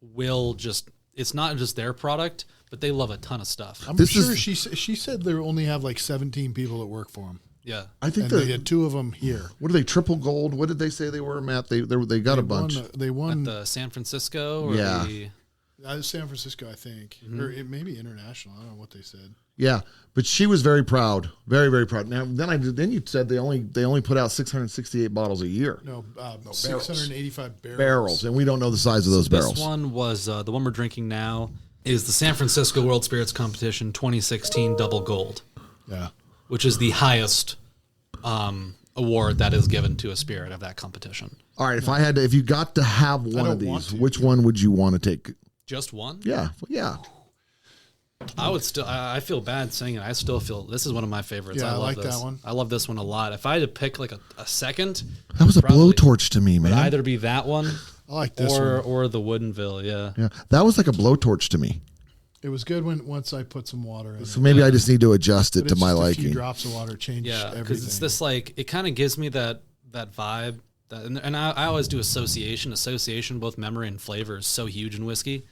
will just, it's not just their product, but they love a ton of stuff. I'm This sure is- she said they only have like 17 people that work for them. Yeah. I think And they had 2 of them here. what are they? Triple gold? What did they say they were, Matt? They got a bunch. They won The San Francisco or Yeah. the, San Francisco, I think, or it may be international. I don't know what they said. Yeah, but she was very proud, very very proud. Now then you said they only put out 668 bottles a year. No, 685 Barrels, and we don't know the size of those barrels. This one was the one we're drinking now is the San Francisco World Spirits Competition 2016 Double Gold, Yeah. which is the highest award that is given to a spirit of that competition. All right, if you got to have one of don't want these, to. which one would you want to take? Just one? Yeah. I would still. I feel bad saying it. I still feel this is one of my favorites. Yeah, I love like this. that one. I love this one a lot. If I had to pick like a second, That was a probably blowtorch to me, would man. either be that one I like this one. or the Woodinville. Yeah. Yeah, that was like a blowtorch to me. It was good once I put some water in. So maybe I just need to adjust it But to it's my just a few liking. drops of water change Yeah, everything. because it's this like it kind of gives me that vibe that, and I always do association, both memory and flavor is so huge in whiskey.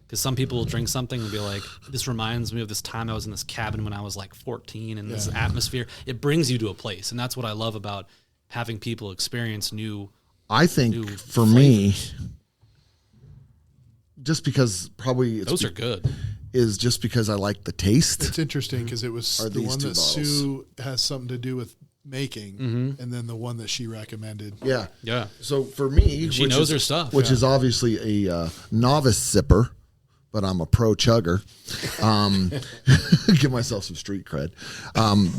Because some people will drink something and be like, "This reminds me of this time I was in this cabin when I was like 14, and this atmosphere." It brings you to a place, and that's what I love about having people experience new. I think for me, just because probably Those are good. is just because I like the taste. It's interesting because it was Are the these one 2 that bottles. Sue has something to do with making, and then the one that she recommended. Yeah. Yeah, So for me, she knows her stuff. which is obviously a novice sipper, but I'm a pro chugger. Give myself some street cred.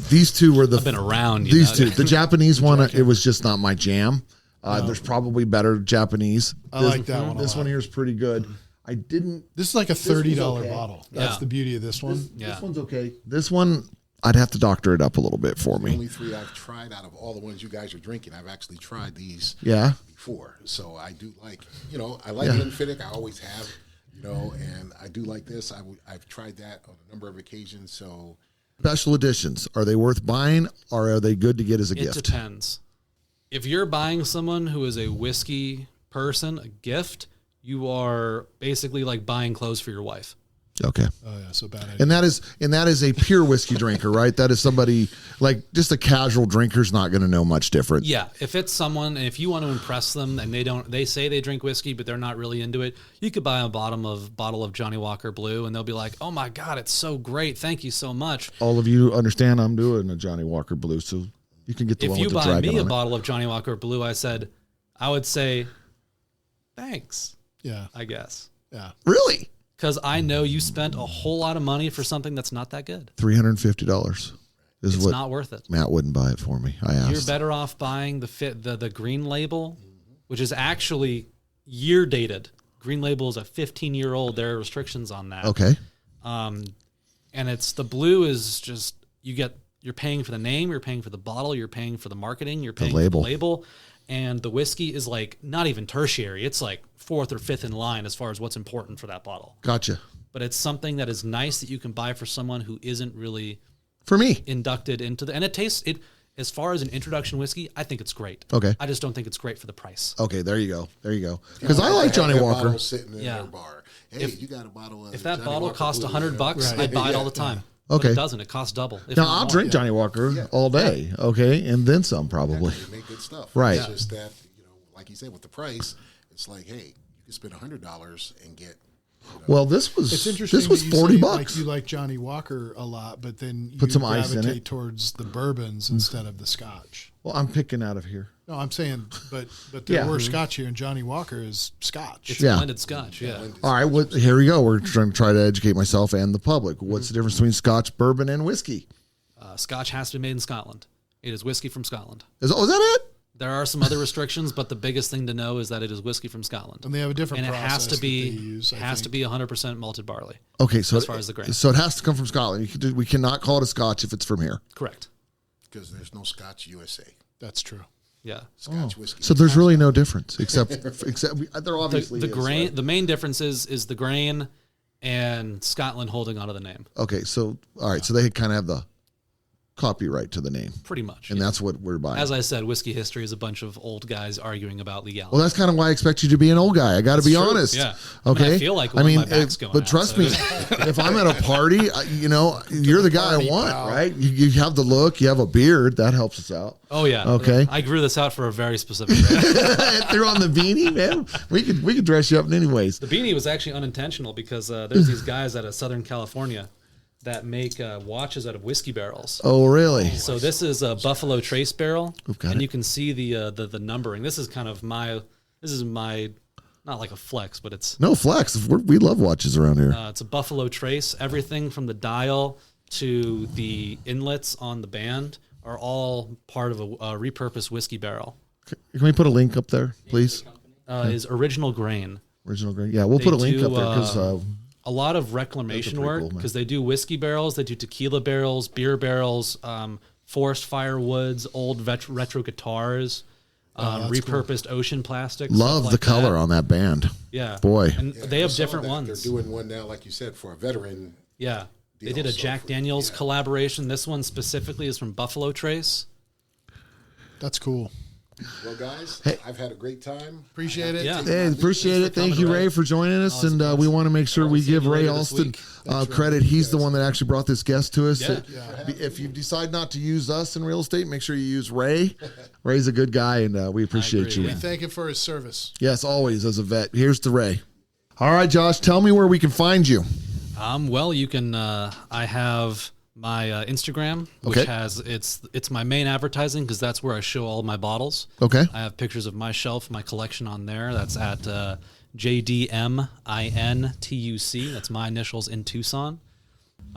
These 2 were I've been around. these 2. The Japanese one, it was just not my jam. There's probably better Japanese. I like that one a This lot. one here is pretty good. I didn't. This is like a $30 okay. bottle. That's Yeah. the beauty of this one. Yeah. This one's okay. This one, I'd have to doctor it up a little bit for The me. only 3 I've tried out of all the ones you guys are drinking, I've actually tried these Yeah. before. So I do like, I like Glenfiddich. I always have, and I do like this. I've tried that on a number of occasions. So Special editions, are they worth buying or are they good to get as a It gift? depends. If you're buying someone who is a whiskey person a gift, you are basically like buying clothes for your wife. Okay. Oh yeah, so bad idea. And that is a pure whiskey drinker, right? That is somebody like just a casual drinker's not going to know much different. Yeah, if it's someone, if you want to impress them and they say they drink whiskey, but they're not really into it, you could buy a bottle of Johnny Walker Blue, and they'll be like, "Oh my God, it's so great! Thank you so much." All of you understand I'm doing a Johnny Walker Blue, so you can get the If one you with the buy dragon me a on it. bottle of Johnny Walker Blue, I would say, thanks. Yeah, I guess yeah. Really? because I know you spent a whole lot of money for something that's not that good. $350 is It's what not worth it. Matt wouldn't buy it for me. I asked. You're better off buying the green label, which is actually year dated. Green label is a 15-year-old. There are restrictions on that. Okay. And it's the blue is just you're paying for the name, you're paying for the bottle, you're paying for the marketing, you're paying for the label, and the whiskey is like not even tertiary. It's like fourth or fifth in line as far as what's important for that bottle. Gotcha. But it's something that is nice that you can buy for someone who isn't really For me. inducted into and it tastes it as far as an introduction whiskey, I think it's great. Okay. I just don't think it's great for the price. Okay, there you go. There you go. Because I like Johnny Walker. Sitting in their bar. Hey, you got a bottle of If that Johnny bottle Walker cost Blue, $100, I'd buy it all the time. Okay. But it doesn't. It costs double. If Now not I'll more. drink Johnny Walker all day, okay, and then some probably. They make good stuff. Right. It's just that, like you said, with the price, it's like, hey, you can spend $100 and get. Well, this was It's interesting. This was that you $40. say, like you like Johnny Walker a lot, but then you Put some ice in gravitate it. towards the bourbons instead of the Scotch. Well, I'm picking out of here. No, I'm saying, but there Yeah. were Scotch here, and Johnny Walker is Scotch. It's Yeah. blended Scotch. Yeah. All right, here we go. We're trying to educate myself and the public. What's the difference between Scotch, bourbon, and whiskey? Scotch has to be made in Scotland. It is whiskey from Scotland. Is that it? There are some other restrictions, but the biggest thing to know is that it is whiskey from Scotland. And they have a different And it process has to be that they use, I has to think. be 100% malted barley. Okay, so As far as the grain. so it has to come from Scotland. We cannot call it a Scotch if it's from here. Correct. Because there's no Scotch USA. That's true. Yeah. Scotch whiskey. So there's really no difference except there obviously The is, grain. right? The main difference is the grain and Scotland holding onto the name. Okay, so all right, so they kind of have the copyright to the name, Pretty much. and yeah. that's what we're buying. As I said, whiskey history is a bunch of old guys arguing about legality. Well, that's kind of why I expect you to be an old guy. I got to be true, honest. yeah. Okay. I feel like one, my back's going but out, trust so- me, if I'm at a party, you're the guy I party, want, pal. right? You have the look, you have a beard, that helps us out. Oh yeah. Okay. I grew this out for a very specific reason. They're on the beanie, man. We could dress you up in any ways. The beanie was actually unintentional because there's these guys out of Southern California that make watches out of whiskey barrels. Oh, really? So this is a Buffalo Trace barrel, got and it. you can see the numbering. This is my not like a flex, but it's No flex. We love watches around here. it's a Buffalo Trace. Everything from the dial to the inlets on the band are all part of a repurposed whiskey barrel. Can we put a link up there, please? Is Original Grain. Original grain. Yeah, we'll They put a link do, up there because a lot of reclamation pretty work cool, man. because they do whiskey barrels, they do tequila barrels, beer barrels, forest fire woods, old retro guitars, repurposed ocean plastics. love stuff the like color that. on that band. Yeah, Boy. and Yeah, they I have saw different that ones. They're doing one now, like you said, for a veteran. Yeah, they deal, did a so Jack for- Daniels yeah. collaboration. This one specifically is from Buffalo Trace. That's cool. Well, guys, I've had a great time. Appreciate it. Yeah. Hey, appreciate it. Thank you, coming, Ray, Ray. for joining us. Oh, it's And we want to make sure we see give you Ray later this Alston week. credit. He's the one that actually brought this guest to us. Yeah. If you decide not to use us in real estate, make sure you use Ray. Ray's a good guy, and we appreciate agree, you. yeah. Thank him for his service. Yes, always as a vet. Here's to Ray. All right, Josh, tell me where we can find you. Well, you can. I have my Instagram, which Okay. has it's my main advertising because that's where I show all my bottles. Okay. I have pictures of my shelf, my collection on there. That's at jdmintuc. That's my initials in Tucson.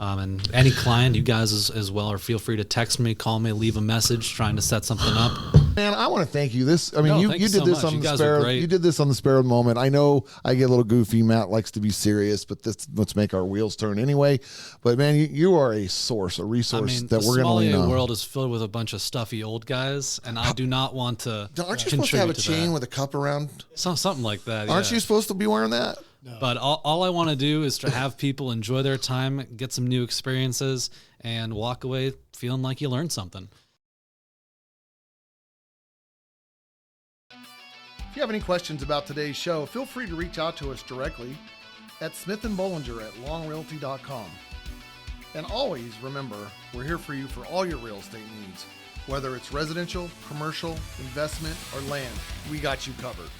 And any client, you guys as well, or feel free to text me, call me, leave a message, trying to set something up. Man, I want to thank you. You thank you you did so this much. on You the guys are spare. great. You did this on the spare of the moment. I know I get a little goofy. Matt likes to be serious, but let's make our wheels turn anyway. But man, you are a resource that the we're going to lean sommelier on. world is filled with a bunch of stuffy old guys, and I do not want to. Aren't you supposed to have a contribute chain that. with a cup around? Something like that? Aren't yeah. you supposed to be wearing that? But all I want to do is to have people enjoy their time, get some new experiences, and walk away feeling like you learned something. If you have any questions about today's show, feel free to reach out to us directly. at Smith & Bollinger at longrealty.com. And always remember, we're here for you for all your real estate needs. Whether it's residential, commercial, investment, or land, we got you covered.